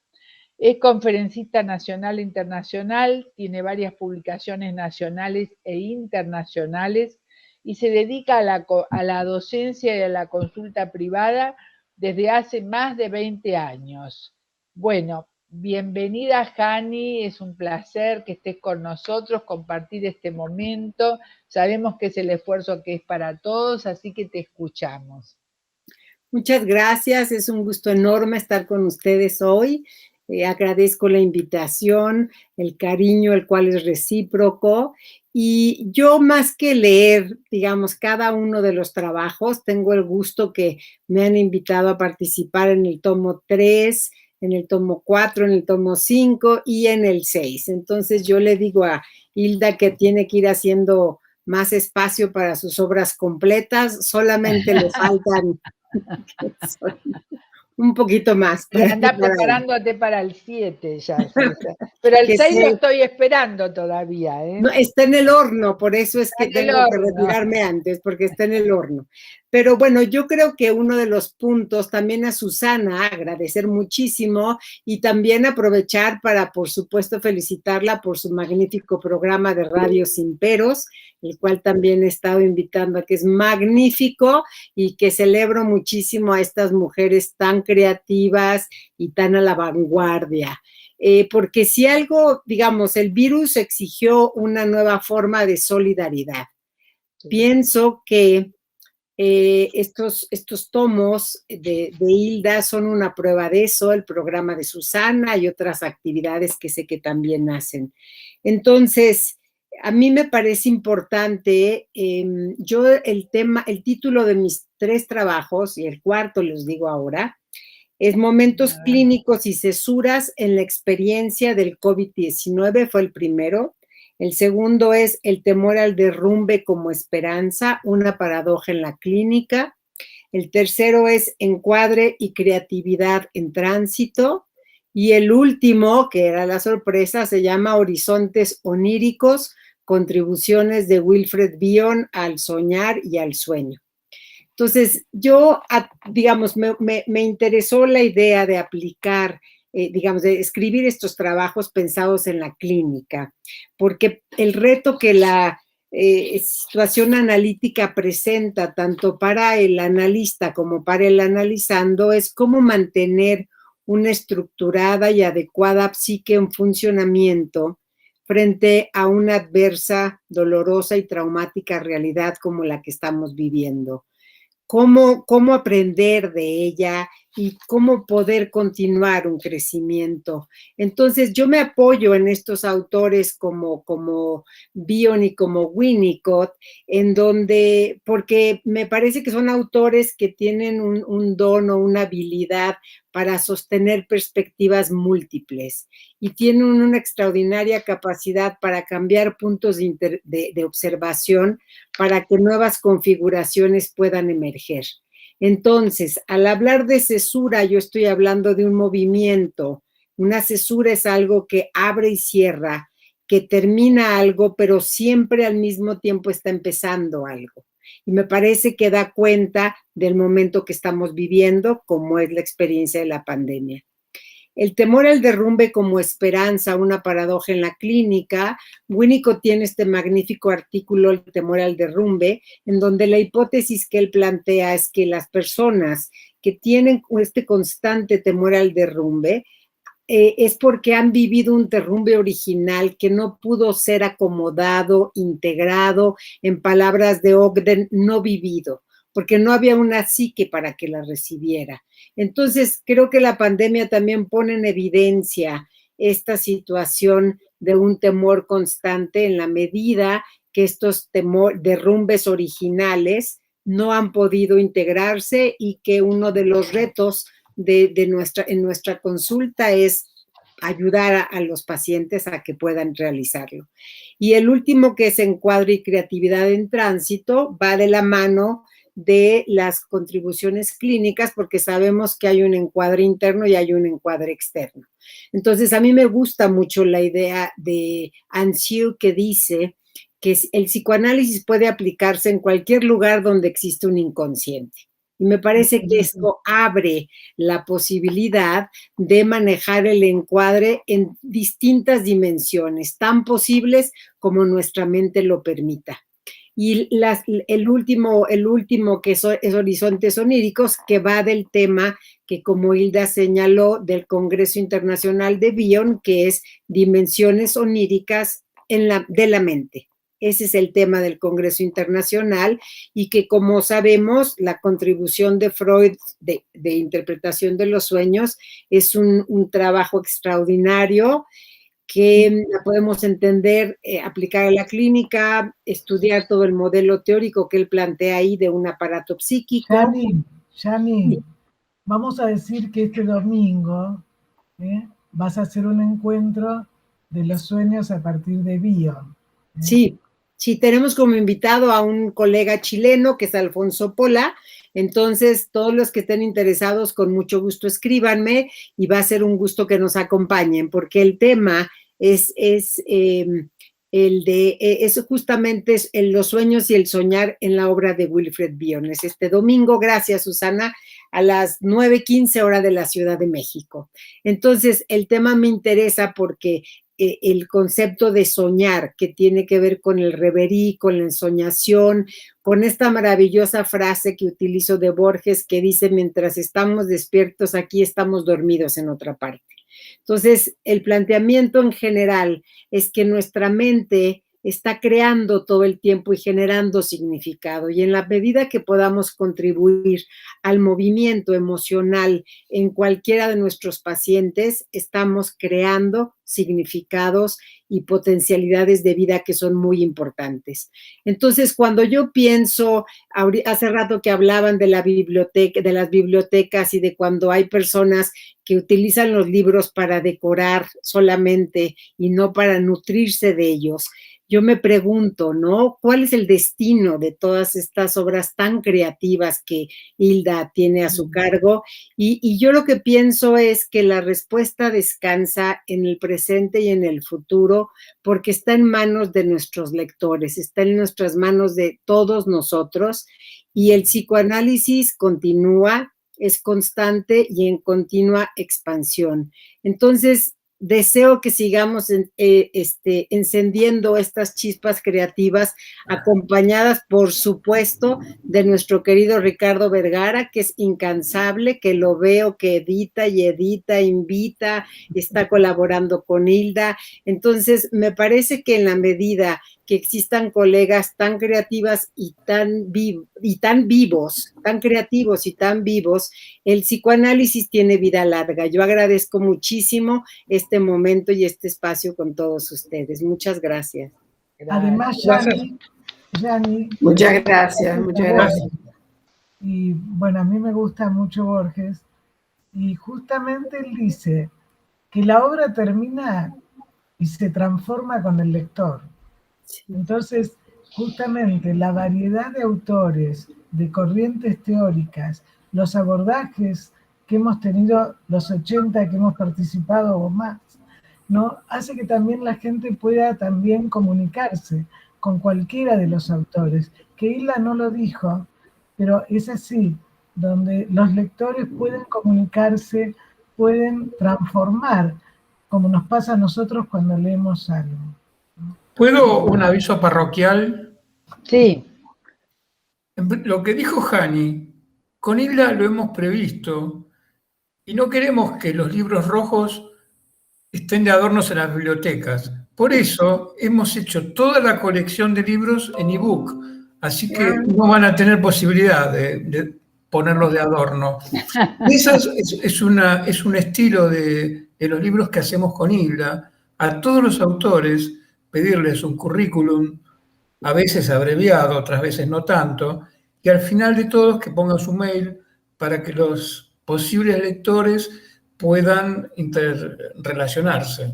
Es conferencista nacional e internacional, tiene varias publicaciones nacionales e internacionales y se dedica a la docencia y a la consulta privada desde hace más de 20 años. Bueno, bienvenida, Jani, es un placer que estés con nosotros, compartir este momento. Sabemos que es el esfuerzo que es para todos, así que te escuchamos. Muchas gracias, es un gusto enorme estar con ustedes hoy. Agradezco la invitación, el cariño, el cual es recíproco. Y yo, más que leer, digamos, cada uno de los trabajos, tengo el gusto que me han invitado a participar en el tomo 3, en el tomo 4, en el tomo 5 y en el 6. Entonces yo le digo a Hilda que tiene que ir haciendo más espacio para sus obras completas, solamente le faltan un poquito más. Anda preparándote para el 7 ya. Pero el 6 lo estoy esperando todavía, ¿eh? No, está en el horno, por eso es que tengo que retirarme antes, porque está en el horno. Pero bueno, yo creo que uno de los puntos, también a Susana, agradecer muchísimo y también aprovechar para, por supuesto, felicitarla por su magnífico programa de Radio Sin Peros, el cual también he estado invitando a que es magnífico y que celebro muchísimo a estas mujeres tan creativas y tan a la vanguardia. Porque si algo, digamos, el virus exigió una nueva forma de solidaridad. Sí. Pienso que estos tomos de Hilda son una prueba de eso, el programa de Susana y otras actividades que sé que también hacen. Entonces, a mí me parece importante, yo el título de mis 3 trabajos, y el cuarto les digo ahora, es Momentos clínicos y cesuras en la experiencia del COVID-19, fue el primero. El segundo es El temor al derrumbe como esperanza, una paradoja en la clínica. El tercero es Encuadre y creatividad en tránsito. Y el último, que era la sorpresa, se llama Horizontes oníricos, contribuciones de Wilfred Bion al soñar y al sueño. Entonces, yo, digamos, me interesó la idea de aplicar, digamos, de escribir estos trabajos pensados en la clínica, porque el reto que la situación analítica presenta, tanto para el analista como para el analizando, es cómo mantener una estructurada y adecuada psique en funcionamiento frente a una adversa, dolorosa y traumática realidad como la que estamos viviendo. Cómo aprender de ella y cómo poder continuar un crecimiento. Entonces, yo me apoyo en estos autores como Bion y como Winnicott, porque me parece que son autores que tienen un don o una habilidad para sostener perspectivas múltiples y tienen una extraordinaria capacidad para cambiar puntos de observación para que nuevas configuraciones puedan emerger. Entonces, al hablar de cesura, yo estoy hablando de un movimiento. Una cesura es algo que abre y cierra, que termina algo, pero siempre al mismo tiempo está empezando algo. Y me parece que da cuenta del momento que estamos viviendo, como es la experiencia de la pandemia. El temor al derrumbe como esperanza, una paradoja en la clínica. Winnicott tiene este magnífico artículo, El temor al derrumbe, en donde la hipótesis que él plantea es que las personas que tienen este constante temor al derrumbe es porque han vivido un derrumbe original que no pudo ser acomodado, integrado, en palabras de Ogden, no vivido, porque no había una psique para que la recibiera. Entonces, creo que la pandemia también pone en evidencia esta situación de un temor constante en la medida que estos derrumbes originales no han podido integrarse y que uno de los retos en nuestra consulta es ayudar a los pacientes a que puedan realizarlo. Y el último, que es encuadre y creatividad en tránsito, va de la mano de las contribuciones clínicas, porque sabemos que hay un encuadre interno y hay un encuadre externo. Entonces, a mí me gusta mucho la idea de Ansiu, que dice que el psicoanálisis puede aplicarse en cualquier lugar donde existe un inconsciente. Y me parece que esto abre la posibilidad de manejar el encuadre en distintas dimensiones, tan posibles como nuestra mente lo permita. Y el último que es Horizontes Oníricos, que va del tema que, como Hilda señaló, del Congreso Internacional de Bion, que es Dimensiones Oníricas de la mente. Ese es el tema del Congreso Internacional, y que, como sabemos, la contribución de Freud de interpretación de los sueños es un trabajo extraordinario que la podemos entender, aplicar a la clínica, estudiar todo el modelo teórico que él plantea ahí de un aparato psíquico. Yani, vamos a decir que este domingo vas a hacer un encuentro de los sueños a partir de Bion. Sí, tenemos como invitado a un colega chileno que es Alfonso Pola. Entonces, todos los que estén interesados, con mucho gusto escríbanme, y va a ser un gusto que nos acompañen, porque el tema es justamente los sueños y el soñar en la obra de Wilfred Bion. Es este domingo, gracias Susana, a las 9:15 hora de la Ciudad de México. Entonces, el tema me interesa porque el concepto de soñar, que tiene que ver con el reverie, con la ensoñación, con esta maravillosa frase que utilizo de Borges, que dice: mientras estamos despiertos aquí, estamos dormidos en otra parte. Entonces, el planteamiento en general es que nuestra mente está creando todo el tiempo y generando significado, y en la medida que podamos contribuir al movimiento emocional en cualquiera de nuestros pacientes, estamos creando significados y potencialidades de vida que son muy importantes. Entonces, cuando yo pienso, hace rato que hablaban de la biblioteca, de las bibliotecas, y de cuando hay personas que utilizan los libros para decorar solamente y no para nutrirse de ellos, yo me pregunto, ¿no? ¿Cuál es el destino de todas estas obras tan creativas que Hilda tiene a su cargo? Y yo lo que pienso es que la respuesta descansa en el presente y en el futuro, porque está en manos de nuestros lectores, está en nuestras manos de todos nosotros, y el psicoanálisis continúa, es constante y en continua expansión. Entonces, deseo que sigamos encendiendo estas chispas creativas, acompañadas, por supuesto, de nuestro querido Ricardo Vergara, que es incansable, que lo veo que edita, invita, está colaborando con Hilda. Entonces, me parece que en la medida que existan colegas tan creativas y tan vivos, tan creativos y tan vivos, el psicoanálisis tiene vida larga. Yo agradezco muchísimo este momento y este espacio con todos ustedes. Muchas gracias. Además, Yani, muchas gracias. Y bueno, a mí me gusta mucho Borges, y justamente él dice que la obra termina y se transforma con el lector. Entonces, justamente la variedad de autores, de corrientes teóricas, los abordajes que hemos tenido, los 80 que hemos participado o más, ¿no? Hace que también la gente pueda también comunicarse con cualquiera de los autores, que Hilda no lo dijo, pero es así, donde los lectores pueden comunicarse pueden transformar, como nos pasa a nosotros cuando leemos algo. ¿Puedo un aviso parroquial? Sí. Lo que dijo Jani, con Hilda lo hemos previsto y no queremos que los libros rojos estén de adornos en las bibliotecas. Por eso hemos hecho toda la colección de libros en ebook, así que no van a tener posibilidad de ponerlos de adorno. Es un estilo de los libros que hacemos con Hilda. A todos los autores pedirles un currículum, a veces abreviado, otras veces no tanto, y al final de todos que pongan su mail para que los posibles lectores puedan interrelacionarse.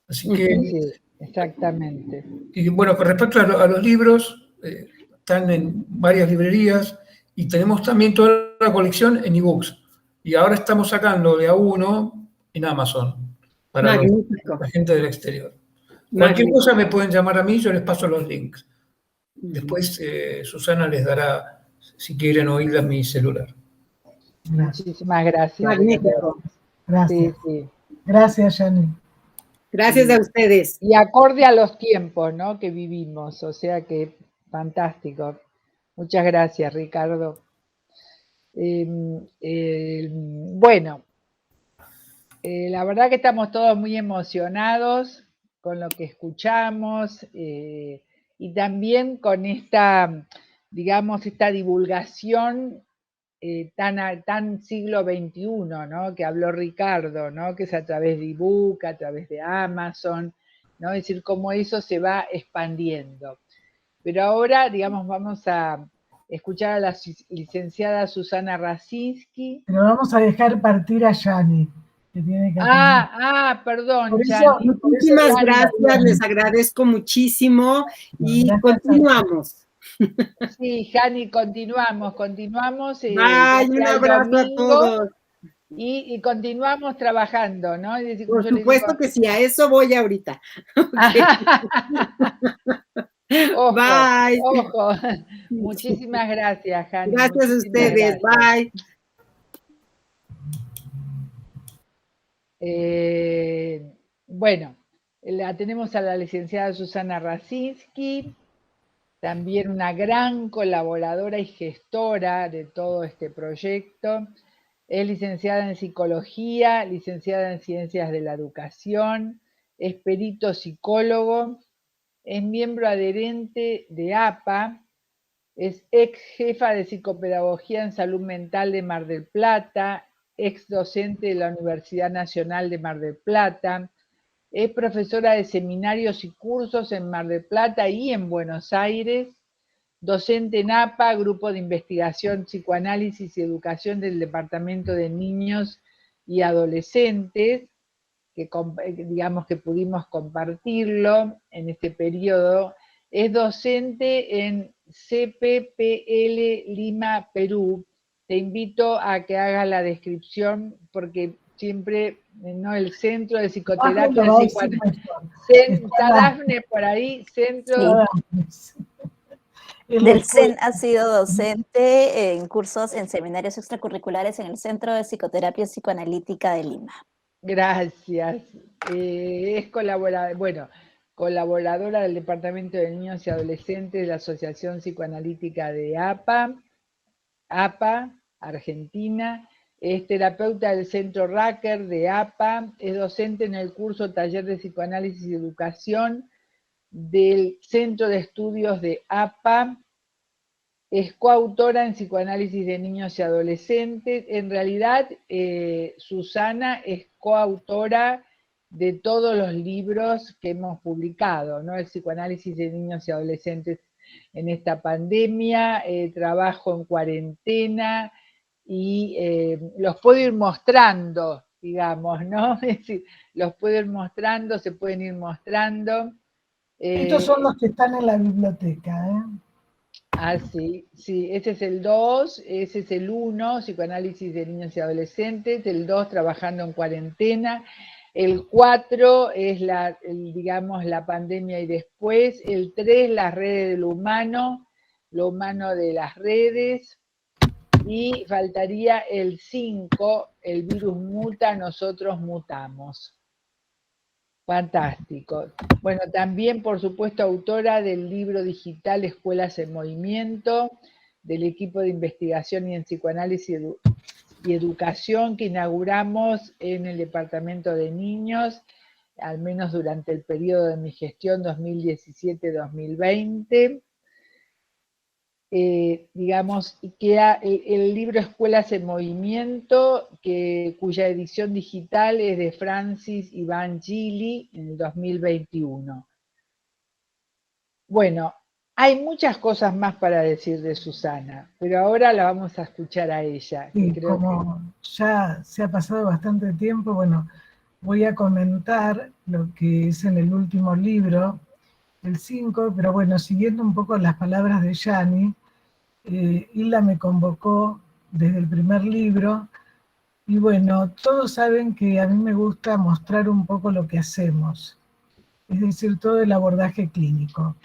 Así que, sí, exactamente. y bueno, con respecto a los libros, están en varias librerías y tenemos también toda la colección en ebooks. Y ahora estamos sacando de a uno en Amazon para la gente del exterior. Cualquier cosa me pueden llamar a mí, yo les paso los links. Después Susana les dará, si quieren oírla, mi celular. Muchísimas gracias. Magnífico. Gracias. Sí, sí. Gracias, Janine. Gracias a ustedes. Y acorde a los tiempos, ¿no?, que vivimos, o sea que fantástico. Muchas gracias, Ricardo. Bueno, la verdad que estamos todos muy emocionados con lo que escuchamos y también con esta, digamos, esta divulgación tan siglo XXI, ¿no?, que habló Ricardo, ¿no?, que es a través de ebook, a través de Amazon, ¿no?, es decir, cómo eso se va expandiendo. Pero ahora, digamos, vamos a escuchar a la licenciada Susana Rasinski. Pero vamos a dejar partir a Yani, que tiene que perdón, por eso, Yani. muchísimas gracias, les agradezco muchísimo y continuamos. Sí, Jani, continuamos. Bye, un abrazo a todos. Y continuamos trabajando, ¿no? Es decir, por supuesto que sí, a eso voy ahorita. Okay. Ojo, bye. Ojo. Muchísimas gracias, Jani. Gracias a ustedes, gracias. Bye. Bueno, la tenemos a la licenciada Susana Rasinski, también una gran colaboradora y gestora de todo este proyecto. Es licenciada en Psicología, licenciada en Ciencias de la Educación, es perito psicólogo, es miembro adherente de APA, es ex jefa de Psicopedagogía en Salud Mental de Mar del Plata, ex docente de la Universidad Nacional de Mar del Plata, es profesora de seminarios y cursos en Mar del Plata y en Buenos Aires, docente en APA, Grupo de Investigación, Psicoanálisis y Educación del Departamento de Niños y Adolescentes, que digamos que pudimos compartirlo en este periodo. Es docente en CPPL Lima, Perú. Te invito a que hagas la descripción porque siempre, ¿no?, el Centro de Psicoterapia está Dafne por ahí, Centro del CEN ha sido docente en cursos, en seminarios extracurriculares en el Centro de Psicoterapia Psicoanalítica de Lima. Gracias. Es colaboradora del Departamento de Niños y Adolescentes de la Asociación Psicoanalítica de APA, Argentina. Es terapeuta del Centro Racker de APA, es docente en el curso Taller de Psicoanálisis y Educación del Centro de Estudios de APA, es coautora en Psicoanálisis de Niños y Adolescentes. En realidad, Susana es coautora de todos los libros que hemos publicado, ¿no? El Psicoanálisis de Niños y Adolescentes en esta pandemia, Trabajo en Cuarentena, y los puedo ir mostrando, digamos, ¿no? Es decir, los puedo ir mostrando, se pueden ir mostrando. Estos son los que están en la biblioteca, ¿eh? Sí, ese es el 2, ese es el 1, Psicoanálisis de Niños y Adolescentes, el 2, Trabajando en Cuarentena, el 4 es digamos, la pandemia y después, el 3, las redes de lo humano de las redes, Y faltaría el 5, el virus muta, nosotros mutamos. Fantástico. Bueno, también, por supuesto, autora del libro digital Escuelas en Movimiento, del equipo de investigación y en psicoanálisis y educación que inauguramos en el Departamento de Niños, al menos durante el periodo de mi gestión 2017-2020. Digamos, que el libro Escuelas en Movimiento, cuya edición digital es de Francis Iván Gili en el 2021. Bueno, hay muchas cosas más para decir de Susana, pero ahora la vamos a escuchar a ella. Sí, como ya se ha pasado bastante tiempo, bueno, voy a comentar lo que es en el último libro, el 5, pero bueno, siguiendo un poco las palabras de Yani, Hilda me convocó desde el primer libro, y bueno, todos saben que a mí me gusta mostrar un poco lo que hacemos, es decir, todo el abordaje clínico.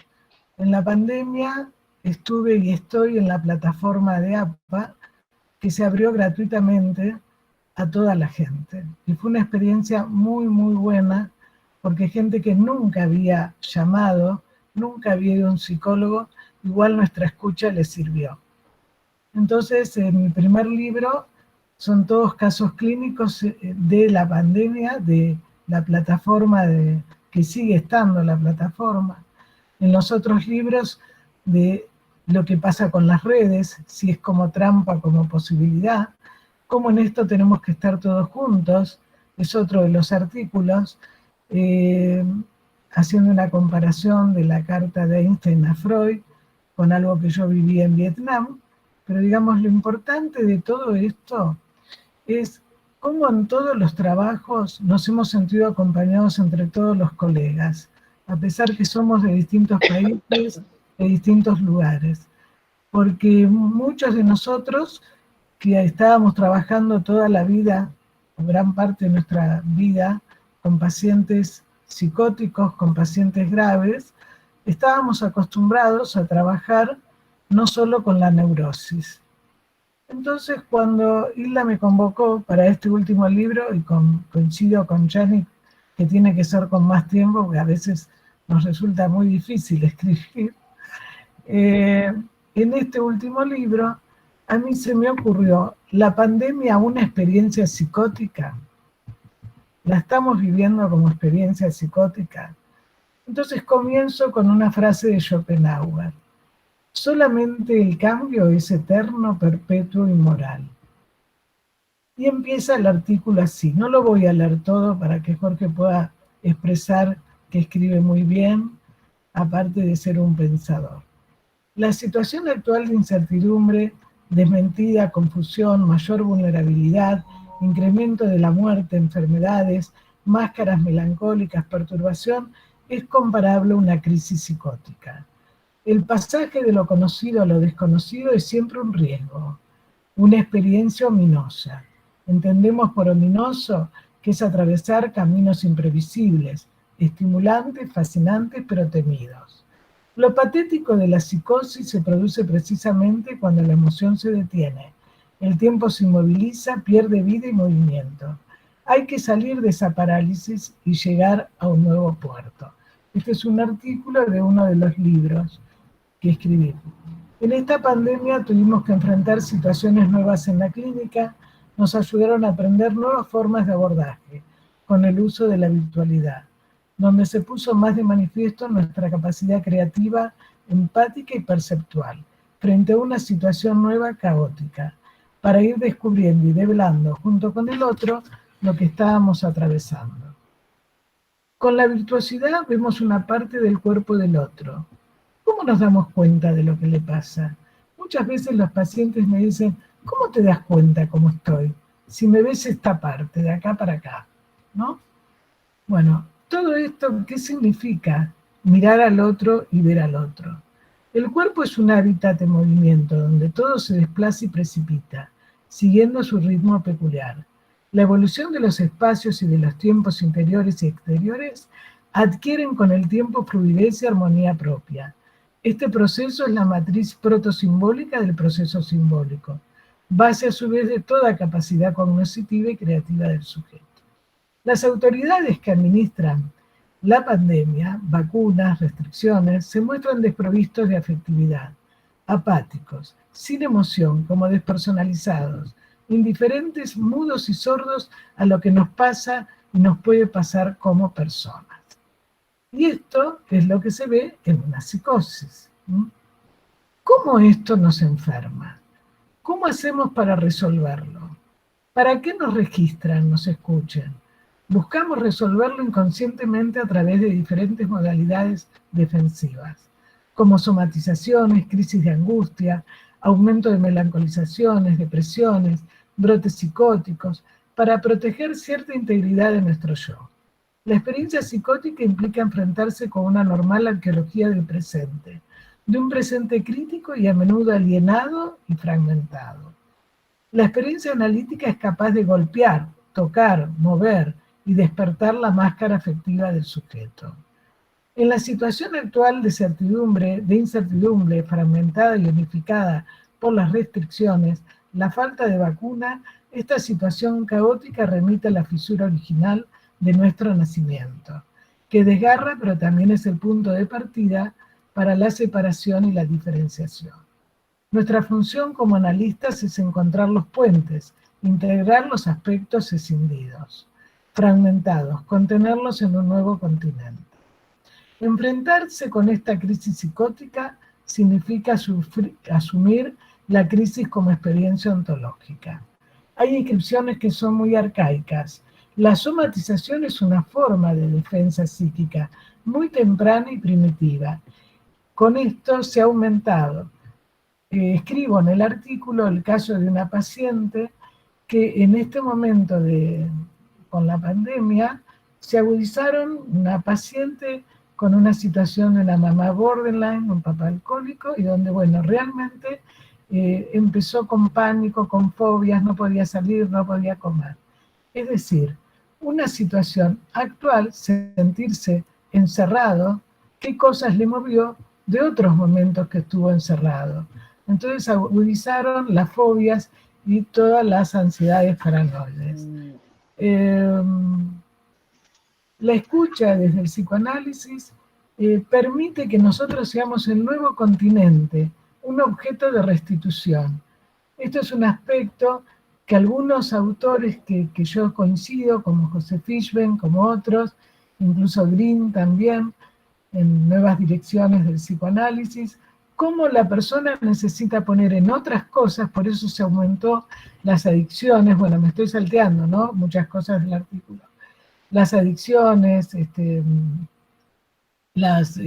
En la pandemia estuve y estoy en la plataforma de APA, que se abrió gratuitamente a toda la gente. Y fue una experiencia muy, muy buena, porque gente que nunca había llamado, nunca había ido a un psicólogo, igual nuestra escucha les sirvió. Entonces, en mi primer libro son todos casos clínicos de la pandemia, de la plataforma que sigue estando la plataforma. En los otros libros, de lo que pasa con las redes, si es como trampa, como posibilidad, cómo en esto tenemos que estar todos juntos, es otro de los artículos, haciendo una comparación de la carta de Einstein a Freud, con algo que yo viví en Vietnam, pero digamos lo importante de todo esto es cómo en todos los trabajos nos hemos sentido acompañados entre todos los colegas, a pesar que somos de distintos países, de distintos lugares, porque muchos de nosotros que estábamos trabajando toda la vida, gran parte de nuestra vida, con pacientes psicóticos, con pacientes graves, estábamos acostumbrados a trabajar no solo con la neurosis. Entonces, cuando Hilda me convocó para este último libro, y coincido con Yani, que tiene que ser con más tiempo, porque a veces nos resulta muy difícil escribir, en este último libro, a mí se me ocurrió, la pandemia, una experiencia psicótica, la estamos viviendo como experiencia psicótica. Entonces comienzo con una frase de Schopenhauer: solamente el cambio es eterno, perpetuo y moral. Y empieza el artículo así, no lo voy a leer todo para que Jorge pueda expresar que escribe muy bien, aparte de ser un pensador. La situación actual de incertidumbre, desmentida, confusión, mayor vulnerabilidad, incremento de la muerte, enfermedades, máscaras melancólicas, perturbación, es comparable a una crisis psicótica. El pasaje de lo conocido a lo desconocido es siempre un riesgo, una experiencia ominosa. Entendemos por ominoso que es atravesar caminos imprevisibles, estimulantes, fascinantes, pero temidos. Lo patético de la psicosis se produce precisamente cuando la emoción se detiene. El tiempo se inmoviliza, pierde vida y movimiento. Hay que salir de esa parálisis y llegar a un nuevo puerto. Este es un artículo de uno de los libros que escribí. En esta pandemia tuvimos que enfrentar situaciones nuevas en la clínica, nos ayudaron a aprender nuevas formas de abordaje, con el uso de la virtualidad, donde se puso más de manifiesto nuestra capacidad creativa, empática y perceptual, frente a una situación nueva caótica, para ir descubriendo y develando junto con el otro lo que estábamos atravesando. Con la virtuosidad vemos una parte del cuerpo del otro. ¿Cómo nos damos cuenta de lo que le pasa? Muchas veces los pacientes me dicen, ¿cómo te das cuenta cómo estoy? Si me ves esta parte, de acá para acá, ¿no? Bueno, todo esto, ¿qué significa? Mirar al otro y ver al otro. El cuerpo es un hábitat de movimiento donde todo se desplaza y precipita, siguiendo su ritmo peculiar. La evolución de los espacios y de los tiempos interiores y exteriores adquieren con el tiempo fluidez y armonía propia. Este proceso es la matriz protosimbólica del proceso simbólico. base a su vez de toda capacidad cognitiva y creativa del sujeto. Las autoridades que administran la pandemia, vacunas, restricciones, se muestran desprovistos de afectividad, apáticos, sin emoción, como despersonalizados, indiferentes, mudos y sordos a lo que nos pasa y nos puede pasar como personas. Y esto es lo que se ve en una psicosis. ¿Cómo esto nos enferma? ¿Cómo hacemos para resolverlo? ¿Para qué nos registran, nos escuchan? Buscamos resolverlo inconscientemente a través de diferentes modalidades defensivas, como somatizaciones, crisis de angustia, aumento de melancolizaciones, depresiones, brotes psicóticos, para proteger cierta integridad de nuestro yo. La experiencia psicótica implica enfrentarse con una normal arqueología del presente, de un presente crítico y a menudo alienado y fragmentado. La experiencia analítica es capaz de golpear, tocar, mover y despertar la máscara afectiva del sujeto. En la situación actual de incertidumbre fragmentada y unificada por las restricciones, la falta de vacuna, esta situación caótica remite a la fisura original de nuestro nacimiento, que desgarra pero también es el punto de partida para la separación y la diferenciación. Nuestra función como analistas es encontrar los puentes, integrar los aspectos escindidos, fragmentados, contenerlos en un nuevo continente. Enfrentarse con esta crisis psicótica significa asumir la crisis como experiencia ontológica. Hay inscripciones que son muy arcaicas. La somatización es una forma de defensa psíquica muy temprana y primitiva. Con esto se ha aumentado. Escribo en el artículo el caso de una paciente que en este momento con la pandemia se agudizaron, una paciente con una situación de una mamá borderline, un papá alcohólico, y donde, bueno, realmente empezó con pánico, con fobias, no podía salir, no podía comer. Es decir, una situación actual, sentirse encerrado, qué cosas le movió de otros momentos que estuvo encerrado. Entonces agudizaron las fobias y todas las ansiedades paranoides. La escucha desde el psicoanálisis permite que nosotros seamos el nuevo continente, un objeto de restitución. Esto es un aspecto que algunos autores que yo coincido, como José Fishben, como otros, incluso Green también, en Nuevas Direcciones del Psicoanálisis, cómo la persona necesita poner en otras cosas, por eso se aumentó las adicciones, bueno, me estoy salteando, ¿no? Muchas cosas del artículo. Las adicciones, las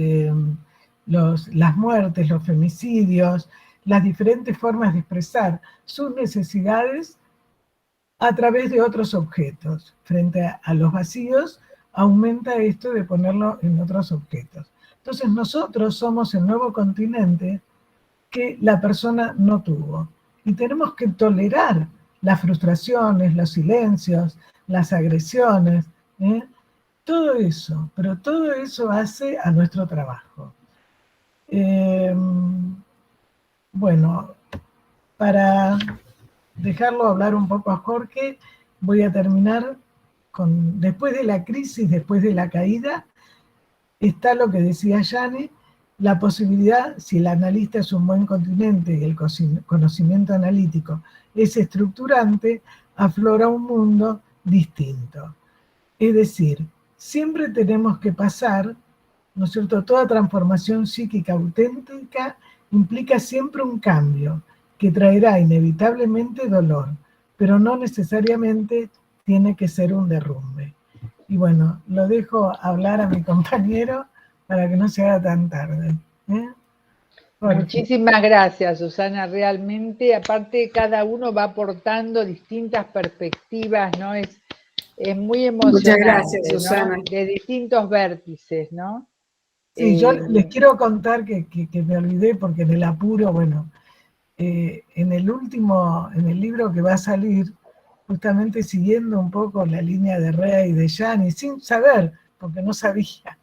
muertes, los femicidios, las diferentes formas de expresar sus necesidades a través de otros objetos. Frente a los vacíos, aumenta esto de ponerlo en otros objetos. Entonces nosotros somos el nuevo continente que la persona no tuvo. Y tenemos que tolerar las frustraciones, los silencios, las agresiones, todo eso, pero todo eso hace a nuestro trabajo. Bueno, para dejarlo hablar un poco a Jorge, voy a terminar con, después de la crisis, después de la caída, está lo que decía Yani, la posibilidad, si el analista es un buen continente y el conocimiento analítico es estructurante, aflora un mundo distinto. Es decir, siempre tenemos que pasar, ¿no es cierto?, toda transformación psíquica auténtica implica siempre un cambio que traerá inevitablemente dolor, pero no necesariamente tiene que ser un derrumbe. Y bueno, lo dejo hablar a mi compañero para que no se haga tan tarde. Muchísimas gracias, Susana, realmente, aparte cada uno va aportando distintas perspectivas, ¿no? Es muy emocionante. Muchas gracias, Susana. ¿No? De distintos vértices, ¿no? Sí, yo les quiero contar que me olvidé porque en el apuro, bueno, en el libro que va a salir, justamente siguiendo un poco la línea de Rea y de Yani, sin saber, porque no sabía,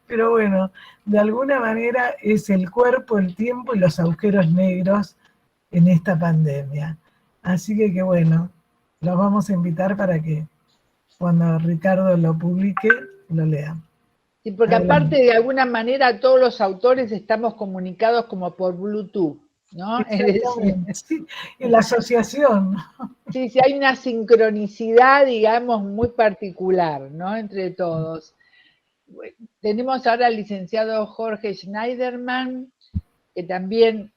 pero bueno, de alguna manera es el cuerpo, el tiempo y los agujeros negros en esta pandemia. Así que bueno, los vamos a invitar para que cuando Ricardo lo publique, lo lean. Sí, porque aparte de alguna manera todos los autores estamos comunicados como por Bluetooth, ¿no? Es decir, sí, en la asociación. Sí, sí, hay una sincronicidad, digamos, muy particular, ¿no? Entre todos. Tenemos ahora al licenciado Jorge Schneiderman, que también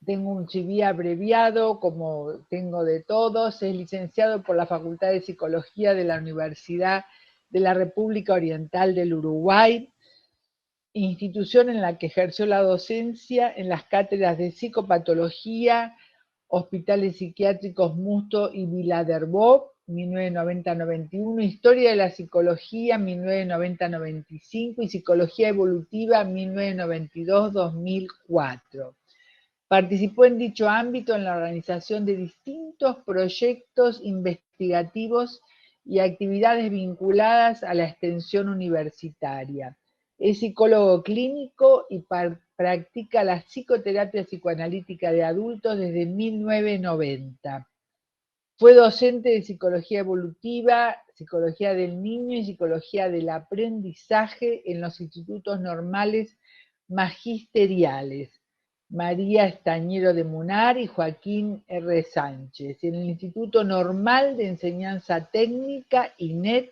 tengo un CV abreviado, como tengo de todos, es licenciado por la Facultad de Psicología de la Universidad de la República Oriental del Uruguay, institución en la que ejerció la docencia en las cátedras de psicopatología, hospitales psiquiátricos Musto y Vila-Derbó, 1990-91, historia de la psicología, 1990-95, y psicología evolutiva, 1992-2004. Participó en dicho ámbito en la organización de distintos proyectos investigativos y actividades vinculadas a la extensión universitaria. Es psicólogo clínico y practica la psicoterapia psicoanalítica de adultos desde 1990. Fue docente de psicología evolutiva, psicología del niño y psicología del aprendizaje en los institutos normales magisteriales María Estañero de Munar y Joaquín R. Sánchez, en el Instituto Normal de Enseñanza Técnica, INET,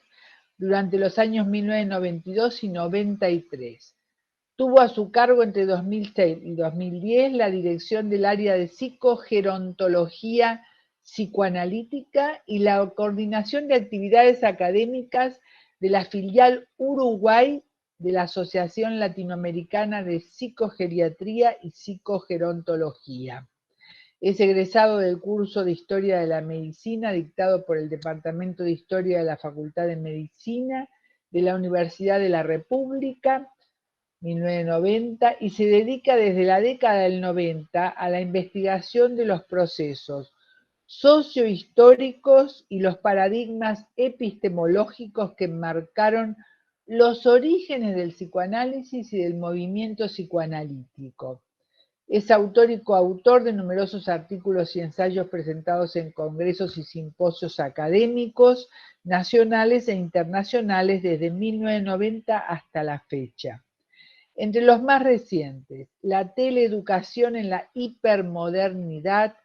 durante los años 1992 y 93. Tuvo a su cargo entre 2006 y 2010 la dirección del área de psicogerontología psicoanalítica y la coordinación de actividades académicas de la filial Uruguay de la Asociación Latinoamericana de Psicogeriatría y Psicogerontología. Es egresado del curso de Historia de la Medicina dictado por el Departamento de Historia de la Facultad de Medicina de la Universidad de la República, 1990, y se dedica desde la década del 90 a la investigación de los procesos sociohistóricos y los paradigmas epistemológicos que marcaron los orígenes del psicoanálisis y del movimiento psicoanalítico. Es autor y coautor de numerosos artículos y ensayos presentados en congresos y simposios académicos nacionales e internacionales desde 1990 hasta la fecha. Entre los más recientes, la teleeducación en la hipermodernidad,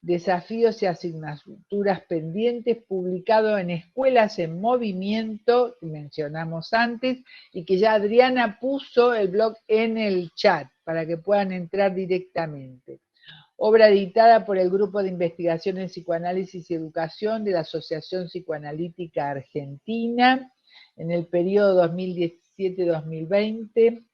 desafíos y asignaturas pendientes, publicado en Escuelas en Movimiento, que mencionamos antes, y que ya Adriana puso el blog en el chat para que puedan entrar directamente. Obra editada por el Grupo de Investigación en Psicoanálisis y Educación de la Asociación Psicoanalítica Argentina en el periodo 2017-2020.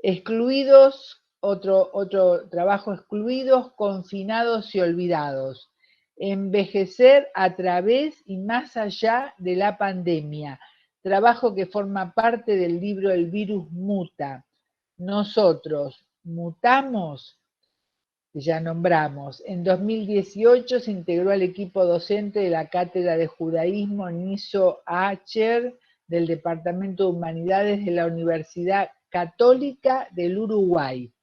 Excluidos, otro trabajo, Excluidos, Confinados y Olvidados. Envejecer a través y más allá de la pandemia. Trabajo que forma parte del libro El virus muta. Nosotros mutamos, que ya nombramos. En 2018 se integró al equipo docente de la Cátedra de Judaísmo Niso Acher del Departamento de Humanidades de la Universidad Católica del Uruguay.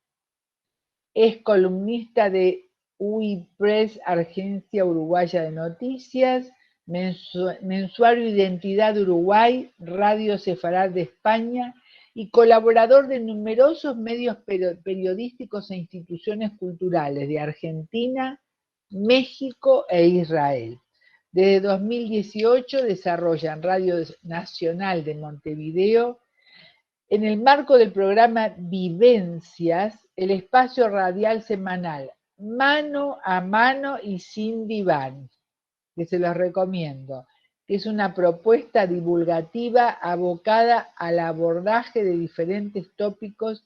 Es columnista de UI Press, Agencia Uruguaya de Noticias, Mensuario Identidad de Uruguay, Radio Sefarad de España y colaborador de numerosos medios periodísticos e instituciones culturales de Argentina, México e Israel. Desde 2018 desarrolla en Radio Nacional de Montevideo, en el marco del programa Vivencias, el espacio radial semanal Mano a Mano y Sin Diván, que se los recomiendo, que es una propuesta divulgativa abocada al abordaje de diferentes tópicos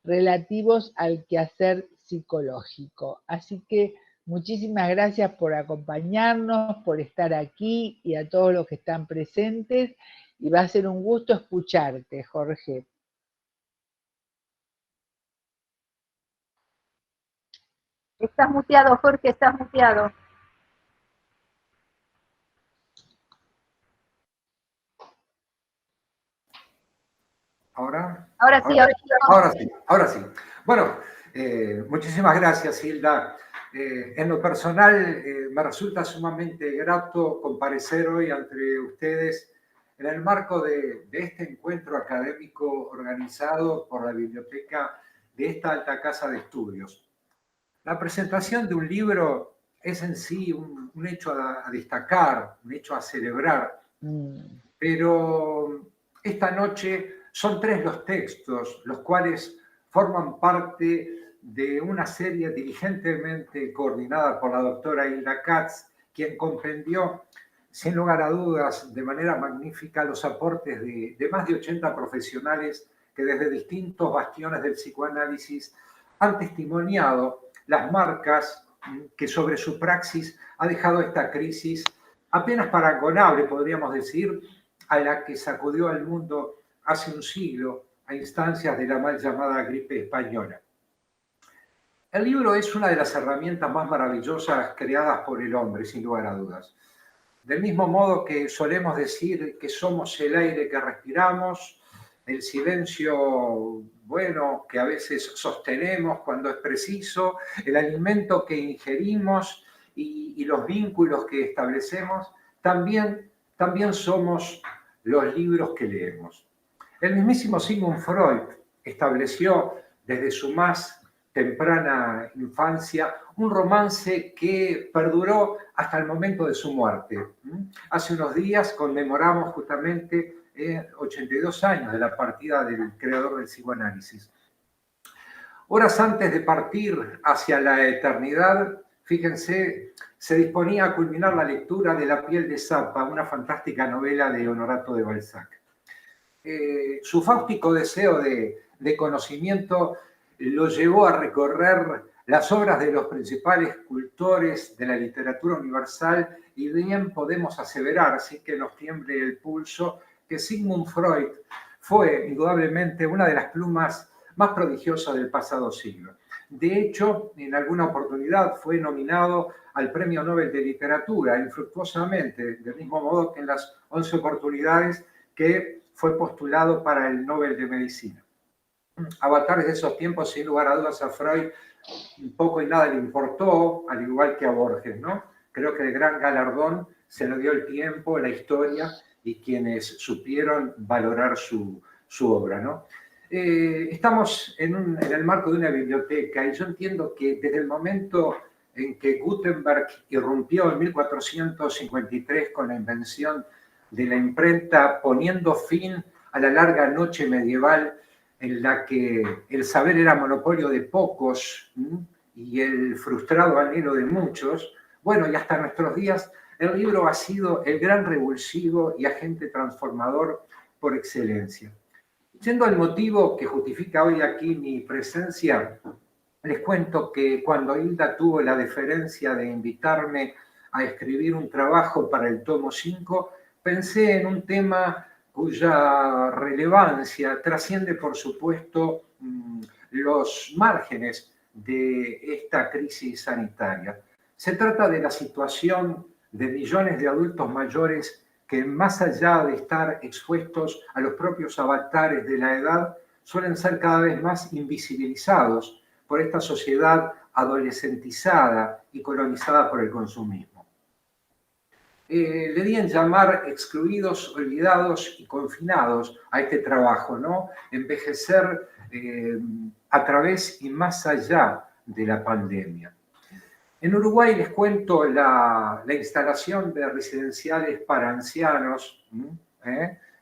relativos al quehacer psicológico. Así que muchísimas gracias por acompañarnos, por estar aquí y a todos los que están presentes. Y va a ser un gusto escucharte, Jorge. Estás muteado, Jorge, estás muteado. ¿Ahora? Ahora sí. Ahora sí. Bueno, muchísimas gracias, Hilda, En lo personal, me resulta sumamente grato comparecer hoy ante ustedes en el marco de este encuentro académico organizado por la biblioteca de esta alta casa de estudios. La presentación de un libro es en sí un hecho a destacar, un hecho a celebrar, pero esta noche son 3 los textos, los cuales forman parte de una serie diligentemente coordinada por la doctora Hilda Katz, quien comprendió, sin lugar a dudas, de manera magnífica los aportes de más de 80 profesionales que desde distintos bastiones del psicoanálisis han testimoniado las marcas que sobre su praxis ha dejado esta crisis apenas paragonable, podríamos decir, a la que sacudió al mundo hace un siglo a instancias de la mal llamada gripe española. El libro es una de las herramientas más maravillosas creadas por el hombre, sin lugar a dudas. Del mismo modo que solemos decir que somos el aire que respiramos, el silencio bueno que a veces sostenemos cuando es preciso, el alimento que ingerimos y los vínculos que establecemos, también somos los libros que leemos. El mismísimo Sigmund Freud estableció desde su más temprana infancia un romance que perduró hasta el momento de su muerte. Hace unos días conmemoramos justamente 82 años de la partida del creador del psicoanálisis. Horas antes de partir hacia la eternidad, fíjense, se disponía a culminar la lectura de La piel de Zapa, una fantástica novela de Honorato de Balzac. Su fáustico deseo de conocimiento lo llevó a recorrer las obras de los principales escultores de la literatura universal y bien podemos aseverar, sin que nos tiemble el pulso, que Sigmund Freud fue indudablemente una de las plumas más prodigiosas del pasado siglo. De hecho, en alguna oportunidad fue nominado al Premio Nobel de Literatura, infructuosamente, del mismo modo que en las 11 oportunidades que fue postulado para el Nobel de Medicina. Avatares de esos tiempos, sin lugar a dudas, a Freud poco y nada le importó, al igual que a Borges, ¿no? Creo que el gran galardón se lo dio el tiempo, la historia y quienes supieron valorar su obra, ¿no? Estamos en el marco de una biblioteca y yo entiendo que desde el momento en que Gutenberg irrumpió en 1453 con la invención de la imprenta, poniendo fin a la larga noche medieval en la que el saber era monopolio de pocos y el frustrado anhelo de muchos, bueno, y hasta nuestros días, el libro ha sido el gran revulsivo y agente transformador por excelencia. Yendo al motivo que justifica hoy aquí mi presencia, les cuento que cuando Hilda tuvo la deferencia de invitarme a escribir un trabajo para el tomo 5, pensé en un tema cuya relevancia trasciende, por supuesto, los márgenes de esta crisis sanitaria. Se trata de la situación de millones de adultos mayores que, más allá de estar expuestos a los propios avatares de la edad, suelen ser cada vez más invisibilizados por esta sociedad adolescentizada y colonizada por el consumismo. Le di en llamar excluidos, olvidados y confinados a este trabajo, ¿no? Envejecer a través y más allá de la pandemia. En Uruguay les cuento la instalación de residenciales para ancianos,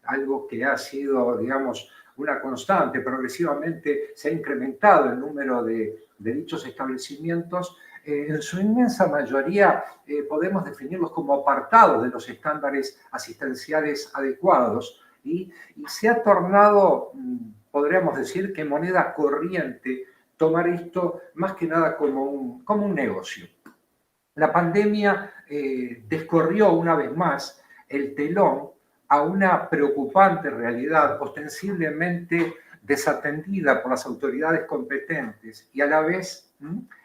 algo que ha sido, digamos, una constante. Progresivamente se ha incrementado el número de dichos establecimientos. En su inmensa mayoría podemos definirlos como apartados de los estándares asistenciales adecuados y se ha tornado, podríamos decir, que moneda corriente tomar esto más que nada como un negocio. La pandemia descorrió una vez más el telón a una preocupante realidad ostensiblemente desatendida por las autoridades competentes y a la vez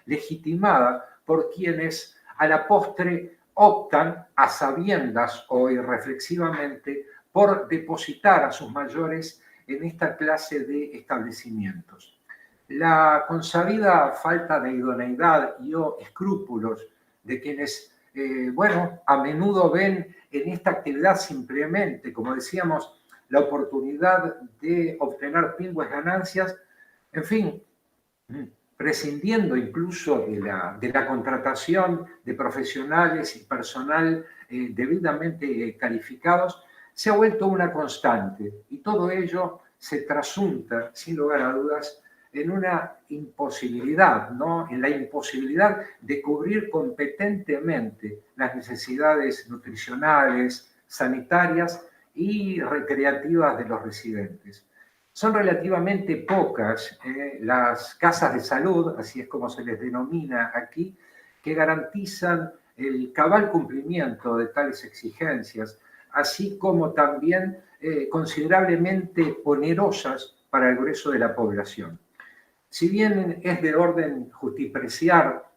legitimada por quienes a la postre optan a sabiendas o irreflexivamente por depositar a sus mayores en esta clase de establecimientos. la consabida falta de idoneidad y o escrúpulos de quienes, bueno, a menudo ven en esta actividad simplemente, como decíamos, la oportunidad de obtener pingües ganancias, en fin, prescindiendo incluso de la contratación de profesionales y personal debidamente calificados, se ha vuelto una constante y todo ello se trasunta, sin lugar a dudas, en una imposibilidad, ¿no? En la imposibilidad de cubrir competentemente las necesidades nutricionales, sanitarias y recreativas de los residentes. Son relativamente pocas las casas de salud, así es como se les denomina aquí, que garantizan el cabal cumplimiento de tales exigencias, así como también considerablemente onerosas para el grueso de la población. Si bien es de orden justipreciar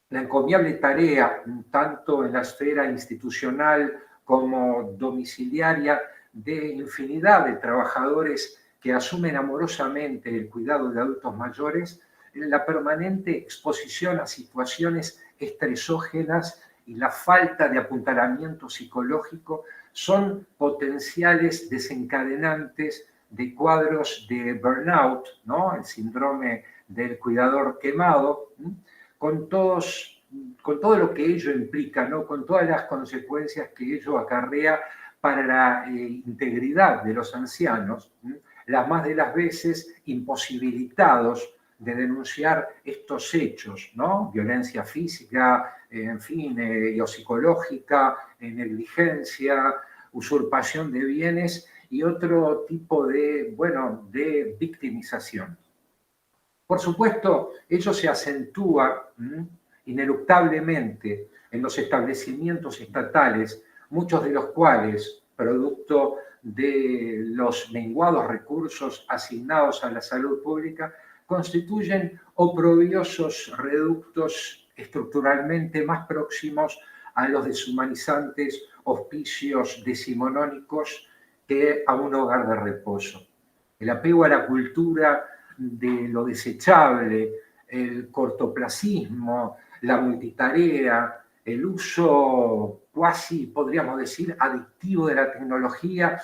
la encomiable tarea, tanto en la esfera institucional como domiciliaria, de infinidad de trabajadores que asumen amorosamente el cuidado de adultos mayores, la permanente exposición a situaciones estresógenas y la falta de apuntalamiento psicológico son potenciales desencadenantes de cuadros de burnout, ¿no? El síndrome del cuidador quemado, con todo lo que ello implica, ¿no? Con todas las consecuencias que ello acarrea para la integridad de los ancianos, las más de las veces imposibilitados de denunciar estos hechos, ¿no? Violencia física, en fin, o psicológica, negligencia, usurpación de bienes y otro tipo de, bueno, de victimización. Por supuesto, ello se acentúa ineluctablemente en los establecimientos estatales, muchos de los cuales, producto de los menguados recursos asignados a la salud pública, constituyen oprobiosos reductos estructuralmente más próximos a los deshumanizantes hospicios decimonónicos que a un hogar de reposo. El apego a la cultura de lo desechable, el cortoplacismo, la multitarea, el uso cuasi, podríamos decir, adictivo de la tecnología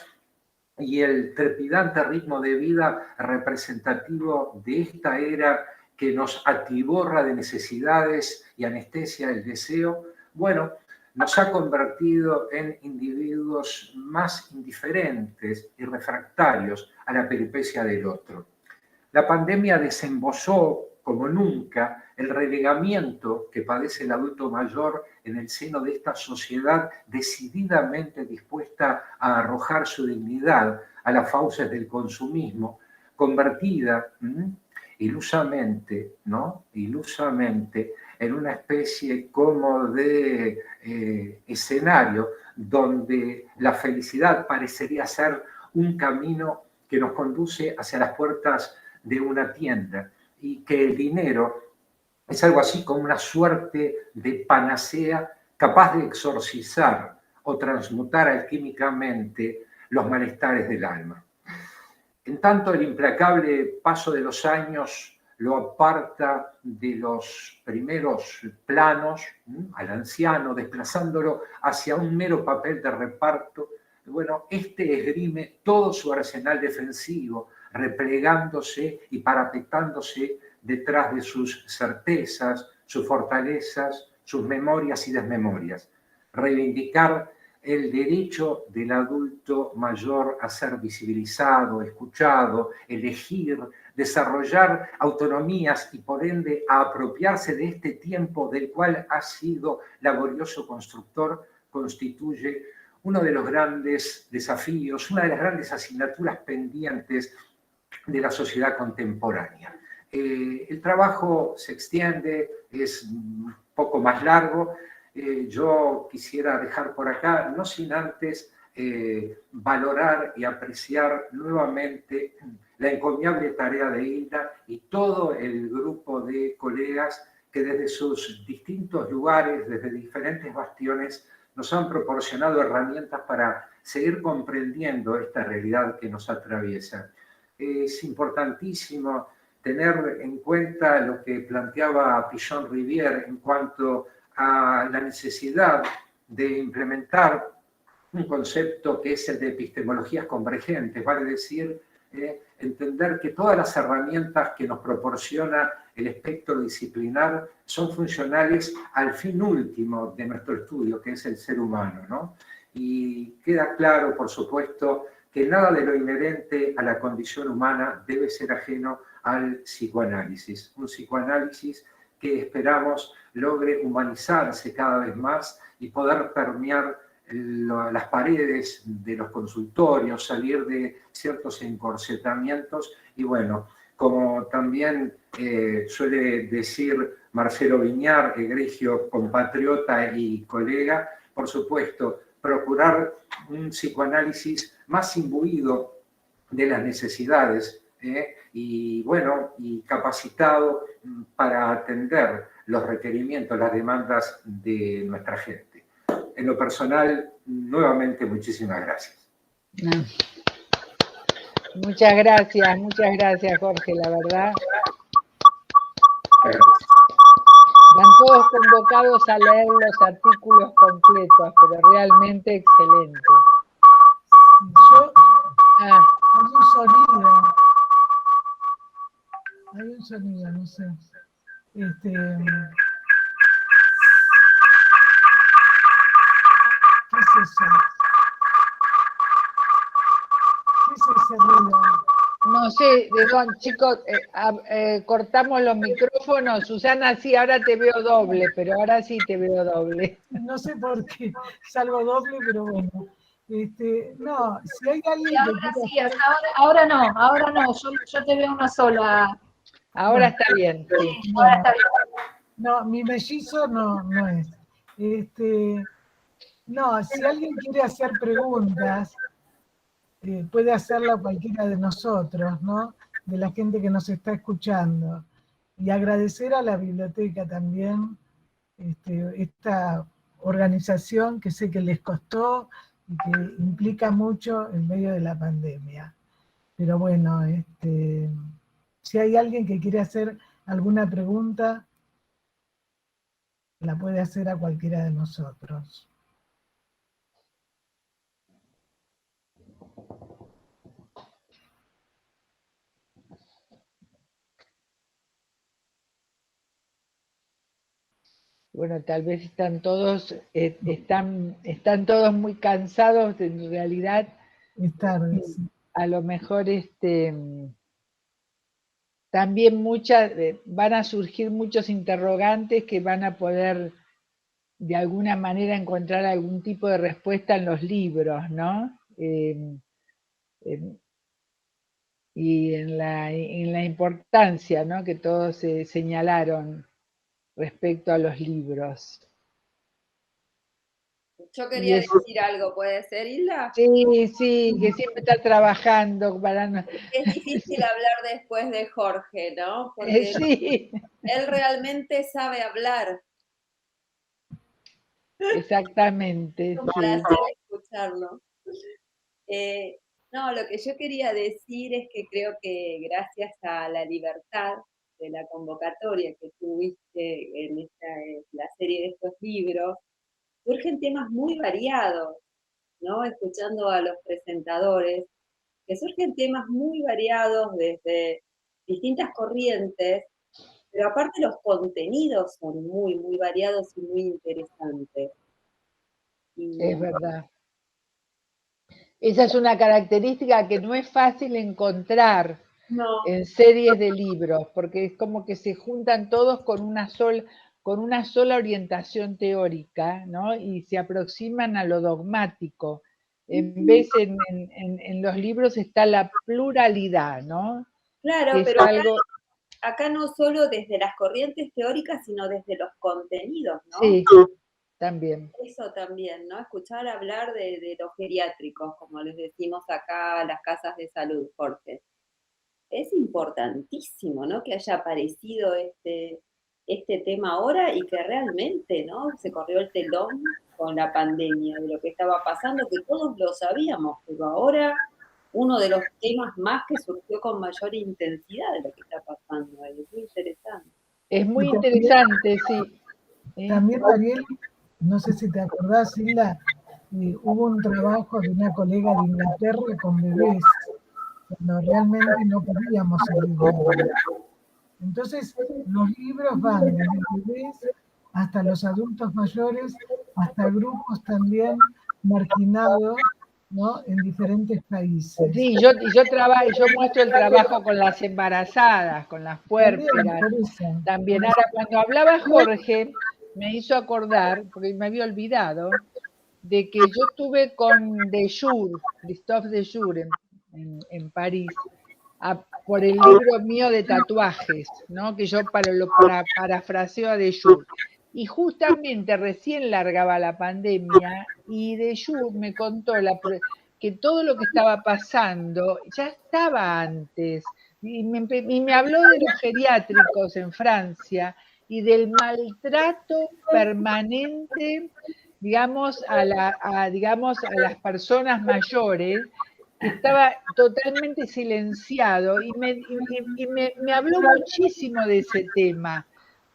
y el trepidante ritmo de vida representativo de esta era que nos atiborra de necesidades y anestesia del deseo, bueno, nos ha convertido en individuos más indiferentes y refractarios a la peripecia del otro. La pandemia desembozó como nunca el relegamiento que padece el adulto mayor en el seno de esta sociedad decididamente dispuesta a arrojar su dignidad a las fauces del consumismo, convertida ilusamente, ¿no? Ilusamente en una especie como de escenario donde la felicidad parecería ser un camino que nos conduce hacia las puertas de una tienda y que el dinero es algo así como una suerte de panacea capaz de exorcizar o transmutar alquímicamente los malestares del alma. En tanto, el implacable paso de los años lo aparta de los primeros planos al anciano, desplazándolo hacia un mero papel de reparto. Bueno, este esgrime todo su arsenal defensivo, replegándose y parapetándose detrás de sus certezas, sus fortalezas, sus memorias y desmemorias. Reivindicar el derecho del adulto mayor a ser visibilizado, escuchado, elegir, desarrollar autonomías y por ende a apropiarse de este tiempo del cual ha sido laborioso constructor, constituye uno de los grandes desafíos, una de las grandes asignaturas pendientes de la sociedad contemporánea. El trabajo se extiende, es un poco más largo. Yo quisiera dejar por acá, no sin antes valorar y apreciar nuevamente la encomiable tarea de Hilda y todo el grupo de colegas que desde sus distintos lugares, desde diferentes bastiones, nos han proporcionado herramientas para seguir comprendiendo esta realidad que nos atraviesa. Es importantísimo tener en cuenta lo que planteaba Pichon Rivière en cuanto a la necesidad de implementar un concepto que es el de epistemologías convergentes, vale decir, entender que todas las herramientas que nos proporciona el espectro disciplinar son funcionales al fin último de nuestro estudio, que es el ser humano, ¿no? Y queda claro, por supuesto, que nada de lo inherente a la condición humana debe ser ajeno al psicoanálisis. Un psicoanálisis que esperamos logre humanizarse cada vez más y poder permear las paredes de los consultorios, salir de ciertos encorsetamientos y bueno, como también suele decir Marcelo Viñar, egregio compatriota y colega, por supuesto, procurar un psicoanálisis más imbuido de las necesidades y bueno, y capacitado para atender los requerimientos, las demandas de nuestra gente. En lo personal, nuevamente muchísimas gracias. Muchas gracias Jorge, la verdad. Van todos convocados a leer los artículos completos, pero realmente excelente. Hay un sonido, no sé. ¿Qué es eso? ¿Qué es ese ruido? No sé, chicos, cortamos los micrófonos. Susana, sí, ahora te veo doble, pero ahora sí te veo doble. No sé por qué salgo doble, pero bueno. No, si hay alguien sí, ahora no, yo te veo una sola. Ahora está bien. Sí, ahora está bien. No, mi mellizo no es. No, si alguien quiere hacer preguntas, puede hacerlo cualquiera de nosotros, ¿no? De la gente que nos está escuchando. Y agradecer a la biblioteca también, esta organización que sé que les costó y que implica mucho en medio de la pandemia. Pero bueno, si hay alguien que quiere hacer alguna pregunta, la puede hacer a cualquiera de nosotros. Bueno, tal vez están todos muy cansados, en realidad. Es tarde, sí. A lo mejor también van a surgir muchos interrogantes que van a poder de alguna manera encontrar algún tipo de respuesta en los libros, ¿no? Y en la importancia, ¿no?, que todos señalaron respecto a los libros. Yo quería decir algo, ¿puede ser, Hilda? Sí, que siempre está trabajando para no... Es difícil hablar después de Jorge, ¿no? Porque sí. Él realmente sabe hablar. Exactamente. Es un placer escucharlo. No, lo que yo quería decir es que creo que gracias a la libertad de la convocatoria que tuviste en la serie de estos libros, surgen temas muy variados, ¿no? Escuchando a los presentadores, que surgen temas muy variados desde distintas corrientes, pero aparte los contenidos son muy, muy variados y muy interesantes. Es verdad. Esa es una característica que no es fácil encontrar en series de libros, porque es como que se juntan todos con una sola orientación teórica, ¿no? Y se aproximan a lo dogmático. En vez en los libros está la pluralidad, ¿no? Claro, pero acá no solo desde las corrientes teóricas, sino desde los contenidos, ¿no? Sí, también. Eso también, ¿no? Escuchar hablar de los geriátricos, como les decimos acá, las casas de salud, Jorge. Es importantísimo, ¿no?, que haya aparecido este tema ahora y que realmente, ¿no?, se corrió el telón con la pandemia de lo que estaba pasando, que todos lo sabíamos, pero ahora uno de los temas más que surgió con mayor intensidad de lo que está pasando ahí. Es muy interesante. Es muy interesante, sí. También, Mariel, no sé si te acordás, Hilda, hubo un trabajo de una colega de Inglaterra con bebés, cuando realmente no podíamos salir de ahí. Entonces, los libros van desde bebés hasta los adultos mayores, hasta grupos también marginados, ¿no?, en diferentes países. Sí, yo muestro el trabajo con las embarazadas, con las puérperas. También, ahora, cuando hablaba Jorge, me hizo acordar, porque me había olvidado, de que yo estuve con Christophe Dejour en París, por el libro mío de tatuajes, ¿no?, que yo parafraseo a Dejour. Y justamente recién largaba la pandemia y Dejour me contó que todo lo que estaba pasando ya estaba antes. Y me habló de los geriátricos en Francia y del maltrato permanente, digamos, a las personas mayores, que estaba totalmente silenciado, y me habló muchísimo de ese tema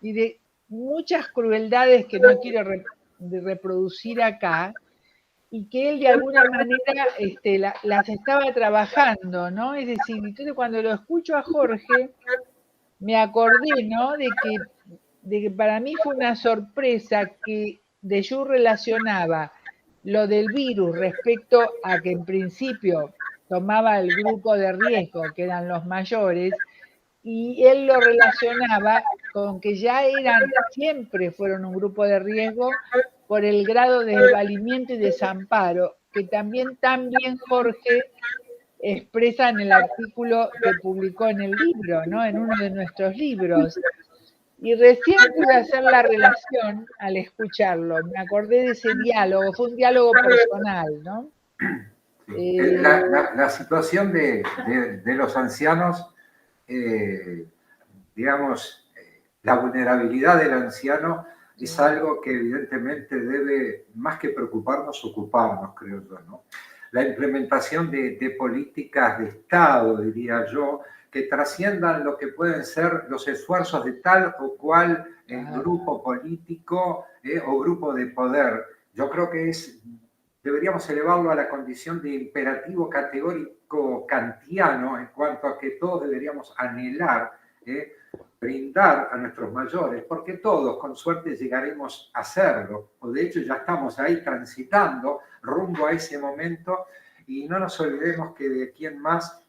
y de muchas crueldades que no quiero reproducir acá, y que él de alguna manera las estaba trabajando, ¿no? Es decir, entonces cuando lo escucho a Jorge, me acordé, ¿no?, de que para mí fue una sorpresa que Dejour relacionaba lo del virus respecto a que en principio tomaba el grupo de riesgo, que eran los mayores, y él lo relacionaba con que siempre fueron un grupo de riesgo por el grado de desvalimiento y desamparo, que también Jorge expresa en el artículo que publicó en el libro, ¿no?, en uno de nuestros libros. Y recién pude hacer la relación al escucharlo, me acordé de ese diálogo, fue un diálogo personal, ¿no? La situación de los ancianos, digamos, la vulnerabilidad del anciano es algo que evidentemente debe, más que preocuparnos, ocuparnos, creo yo, ¿no? La implementación de políticas de Estado, diría yo, que trasciendan lo que pueden ser los esfuerzos de tal o cual grupo político o grupo de poder. Yo creo que deberíamos elevarlo a la condición de imperativo categórico kantiano, en cuanto a que todos deberíamos anhelar brindar a nuestros mayores, porque todos con suerte llegaremos a hacerlo, o de hecho ya estamos ahí transitando rumbo a ese momento, y no nos olvidemos que de aquí en más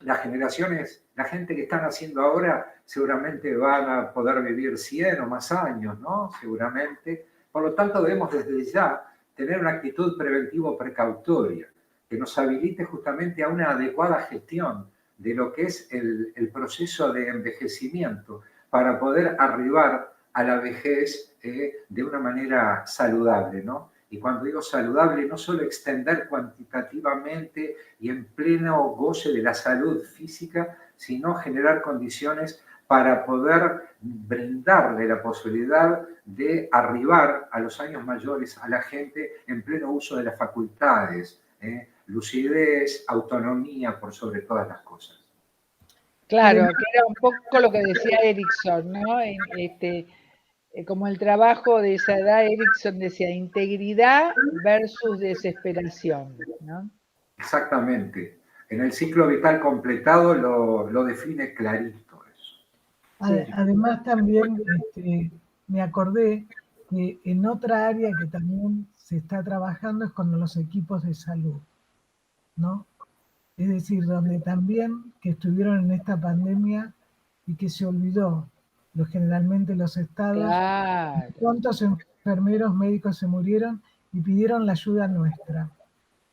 las generaciones, la gente que están haciendo ahora seguramente van a poder vivir 100 o más años, ¿no? Seguramente. Por lo tanto, debemos desde ya tener una actitud preventivo-precautoria que nos habilite justamente a una adecuada gestión de lo que es el proceso de envejecimiento para poder arribar a la vejez de una manera saludable, ¿no? Y cuando digo saludable, no solo extender cuantitativamente y en pleno goce de la salud física, sino generar condiciones para poder brindarle la posibilidad de arribar a los años mayores a la gente en pleno uso de las facultades, lucidez, autonomía por sobre todas las cosas. Claro, que era un poco lo que decía Erickson, ¿no? Como el trabajo de esa edad, Erickson decía integridad versus desesperación, ¿no? Exactamente. En el ciclo vital completado lo define clarito eso. Además también me acordé que en otra área que también se está trabajando es con los equipos de salud, ¿no? Es decir, donde también que estuvieron en esta pandemia y que se olvidó, generalmente los estados, claro, cuántos enfermeros médicos se murieron y pidieron la ayuda nuestra.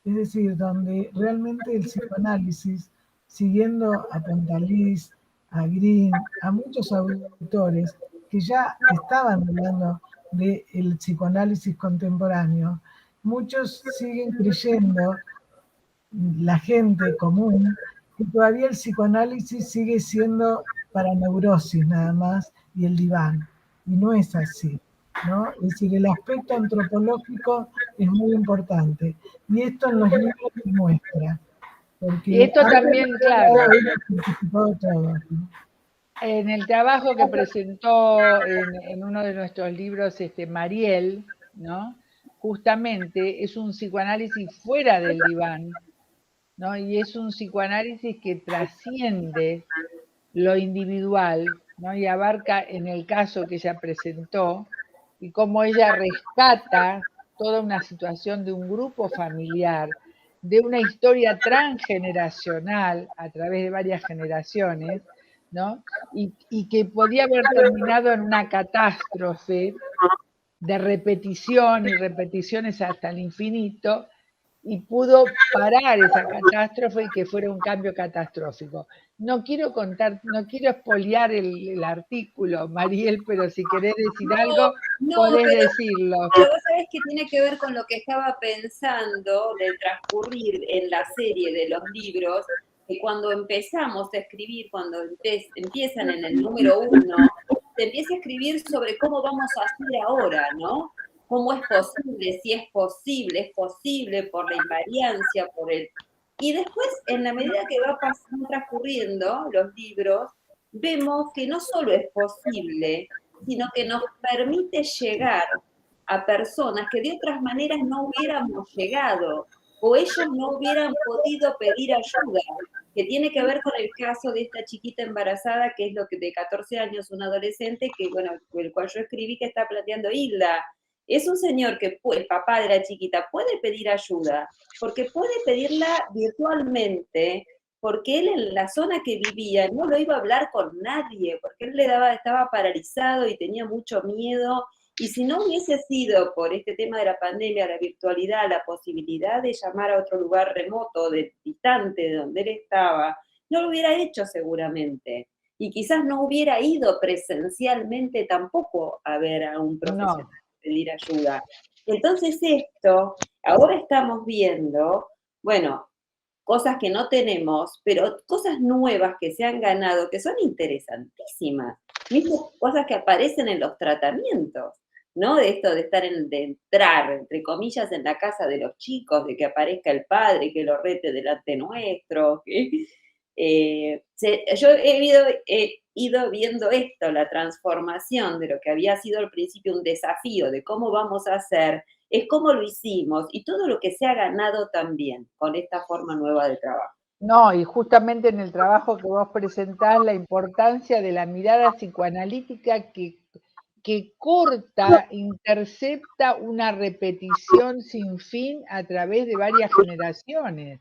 Es decir, donde realmente el psicoanálisis, siguiendo a Pontalís, a Green, a muchos autores que ya estaban hablando del psicoanálisis contemporáneo, muchos siguen creyendo, la gente común, que todavía el psicoanálisis sigue siendo para neurosis nada más y el diván, y no es así, ¿no? Es decir, el aspecto antropológico es muy importante, y esto en los libros se muestra. Porque Y esto antes también, de claro, haber participado de trabajo. en el trabajo que presentó en uno de nuestros libros, Mariel, ¿no? Justamente es un psicoanálisis fuera del diván, ¿no? Y es un psicoanálisis que trasciende lo individual, ¿no? Y abarca, en el caso que ella presentó, y cómo ella rescata toda una situación de un grupo familiar, de una historia transgeneracional a través de varias generaciones, ¿no? Y que podía haber terminado en una catástrofe de repetición y repeticiones hasta el infinito, y pudo parar esa catástrofe y que fuera un cambio catastrófico. No quiero contar, no quiero espoliar el artículo, Mariel, pero si querés decir algo, podés decirlo. Pero vos sabés que tiene que ver con lo que estaba pensando del transcurrir en la serie de los libros, que cuando empezamos a escribir, cuando empiezan en el número 1, se empieza a escribir sobre cómo vamos a hacer ahora, ¿no? ¿Cómo es posible? Si es posible por la invariancia, por el... Y después, en la medida que va transcurriendo los libros, vemos que no solo es posible, sino que nos permite llegar a personas que de otras maneras no hubiéramos llegado, o ellos no hubieran podido pedir ayuda, que tiene que ver con el caso de esta chiquita embarazada, que es lo que de 14 años, un adolescente, que bueno, el cual yo escribí, que está planteando Hilda. Es un señor que, el papá de la chiquita, puede pedir ayuda, porque puede pedirla virtualmente, porque él en la zona que vivía no lo iba a hablar con nadie, porque él estaba paralizado y tenía mucho miedo, y si no hubiese sido por este tema de la pandemia, la virtualidad, la posibilidad de llamar a otro lugar remoto, distante de donde él estaba, no lo hubiera hecho seguramente. Y quizás no hubiera ido presencialmente tampoco a ver a un profesional pedir ayuda. Entonces esto, ahora estamos viendo, bueno, cosas que no tenemos, pero cosas nuevas que se han ganado, que son interesantísimas. Mismo cosas que aparecen en los tratamientos, ¿no? De esto de de entrar, entre comillas, en la casa de los chicos, de que aparezca el padre, que lo rete delante nuestro. Yo he ido viendo esto, la transformación de lo que había sido al principio un desafío de cómo vamos a hacer, es cómo lo hicimos y todo lo que se ha ganado también con esta forma nueva de trabajo. No, y justamente en el trabajo que vos presentás, la importancia de la mirada psicoanalítica que corta, intercepta una repetición sin fin a través de varias generaciones.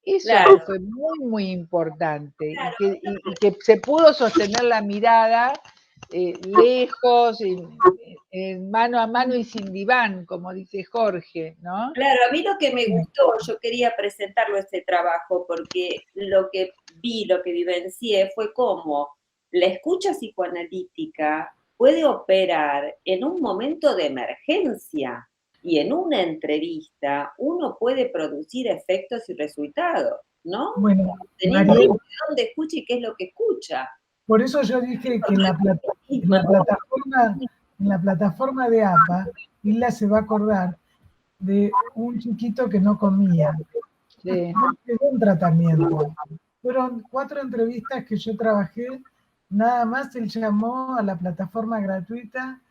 Eso fue muy, muy importante, y que se pudo sostener la mirada lejos, mano a mano y sin diván, como dice Jorge, ¿no? Claro, a mí lo que me gustó, yo quería presentarlo este trabajo, porque lo que vi, lo que vivencié fue cómo la escucha psicoanalítica puede operar en un momento de emergencia, y en una entrevista uno puede producir efectos y resultados, ¿no? Bueno, teniendo en cuenta dónde escucha y qué es lo que escucha. Por eso yo dije que en la plataforma de APA, Hilda se va a acordar de un chiquito que no comía. Sí. Un tratamiento. Fueron 4 entrevistas que yo trabajé, nada más él llamó a la plataforma gratuita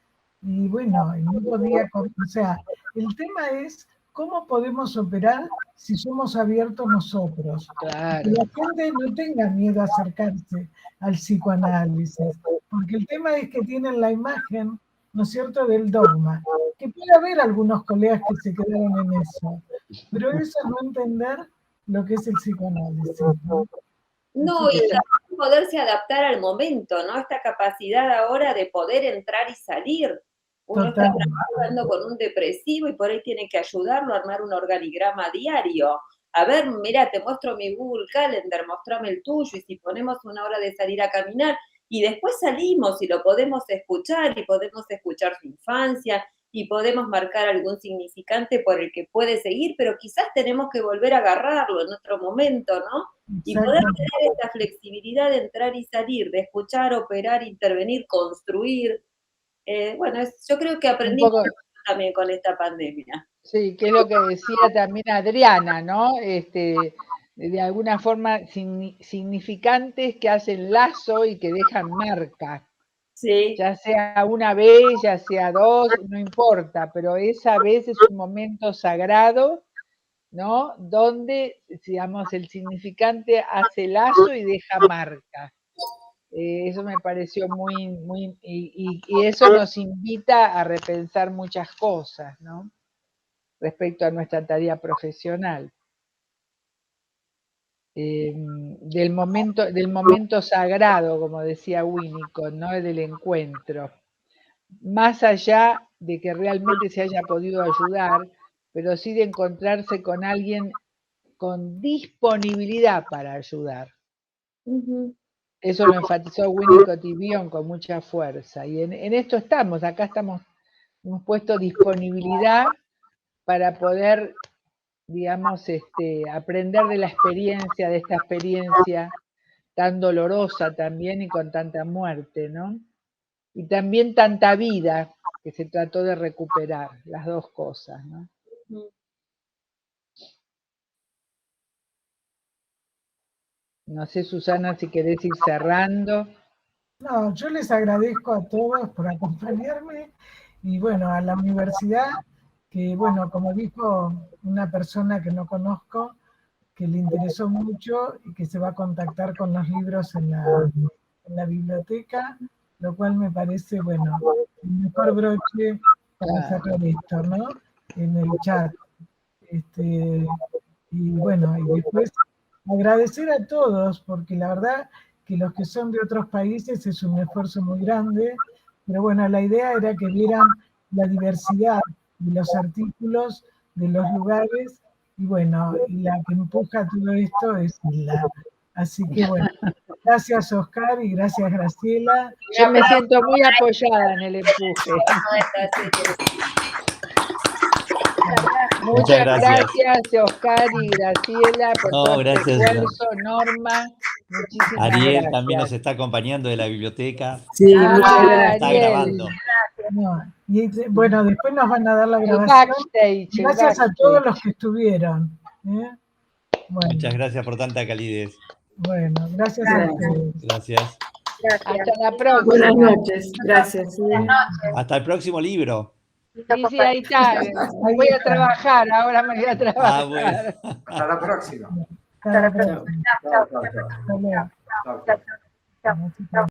y bueno, no podía, o sea, el tema es cómo podemos operar si somos abiertos nosotros. Claro. Que la gente no tenga miedo a acercarse al psicoanálisis, porque el tema es que tienen la imagen, ¿no es cierto?, del dogma, que puede haber algunos colegas que se quedaron en eso, pero eso es no entender lo que es el psicoanálisis, ¿no? No, y también poderse adaptar al momento, ¿no? Esta capacidad ahora de poder entrar y salir. Uno está trabajando con un depresivo y por ahí tiene que ayudarlo a armar un organigrama diario. A ver, mira, te muestro mi Google Calendar, mostrame el tuyo, y si ponemos una hora de salir a caminar, y después salimos y lo podemos escuchar, y podemos escuchar su infancia, y podemos marcar algún significante por el que puede seguir, pero quizás tenemos que volver a agarrarlo en otro momento, ¿no? Y poder tener esta flexibilidad de entrar y salir, de escuchar, operar, intervenir, construir. Bueno, yo creo que aprendí mucho también con esta pandemia. Sí, que es lo que decía también Adriana, ¿no? de alguna forma significantes que hacen lazo y que dejan marca. Sí. Ya sea una vez, ya sea dos, no importa, pero esa vez es un momento sagrado, ¿no? Donde, digamos, el significante hace lazo y deja marca. Eso me pareció muy, y eso nos invita a repensar muchas cosas, ¿no? Respecto a nuestra tarea profesional. Del momento sagrado, como decía Winnicott, ¿no? Del encuentro. Más allá de que realmente se haya podido ayudar, pero sí de encontrarse con alguien con disponibilidad para ayudar. Eso lo enfatizó Winnicott y Bion con mucha fuerza. Y en esto estamos, acá hemos puesto disponibilidad para poder, digamos, aprender de la experiencia, de esta experiencia tan dolorosa también y con tanta muerte, ¿no? Y también tanta vida que se trató de recuperar, las dos cosas, ¿no? No sé, Susana, si querés ir cerrando. No, yo les agradezco a todos por acompañarme y bueno, a la universidad, que bueno, como dijo una persona que no conozco, que le interesó mucho y que se va a contactar con los libros en la biblioteca, lo cual me parece, bueno, el mejor broche para cerrar esto, ¿no? En el chat. Y bueno, y después agradecer a todos, porque la verdad que los que son de otros países es un esfuerzo muy grande, pero bueno, la idea era que vieran la diversidad de los artículos, de los lugares, y bueno, y la que empuja todo esto es la. Así que bueno, gracias Oscar y gracias Graciela. Yo me siento muy apoyada en el empuje. Muchas gracias Oscar y Graciela por todo este esfuerzo, Norma. Muchísimas Ariel gracias. también nos está acompañando de la biblioteca. Sí, muchas gracias. Está grabando. No, y bueno, después nos van a dar la grabación. Gracias a todos los que estuvieron. Bueno. Muchas gracias por tanta calidez. Bueno, gracias a ustedes. Gracias. Hasta la próxima. Buenas noches, gracias. Hasta el próximo libro. Sí, ahí está. Voy a trabajar, ahora me voy a trabajar. Ah, bueno. Hasta la próxima. Hasta la próxima. Chao, chao, chao. Hasta luego. Chao, chao.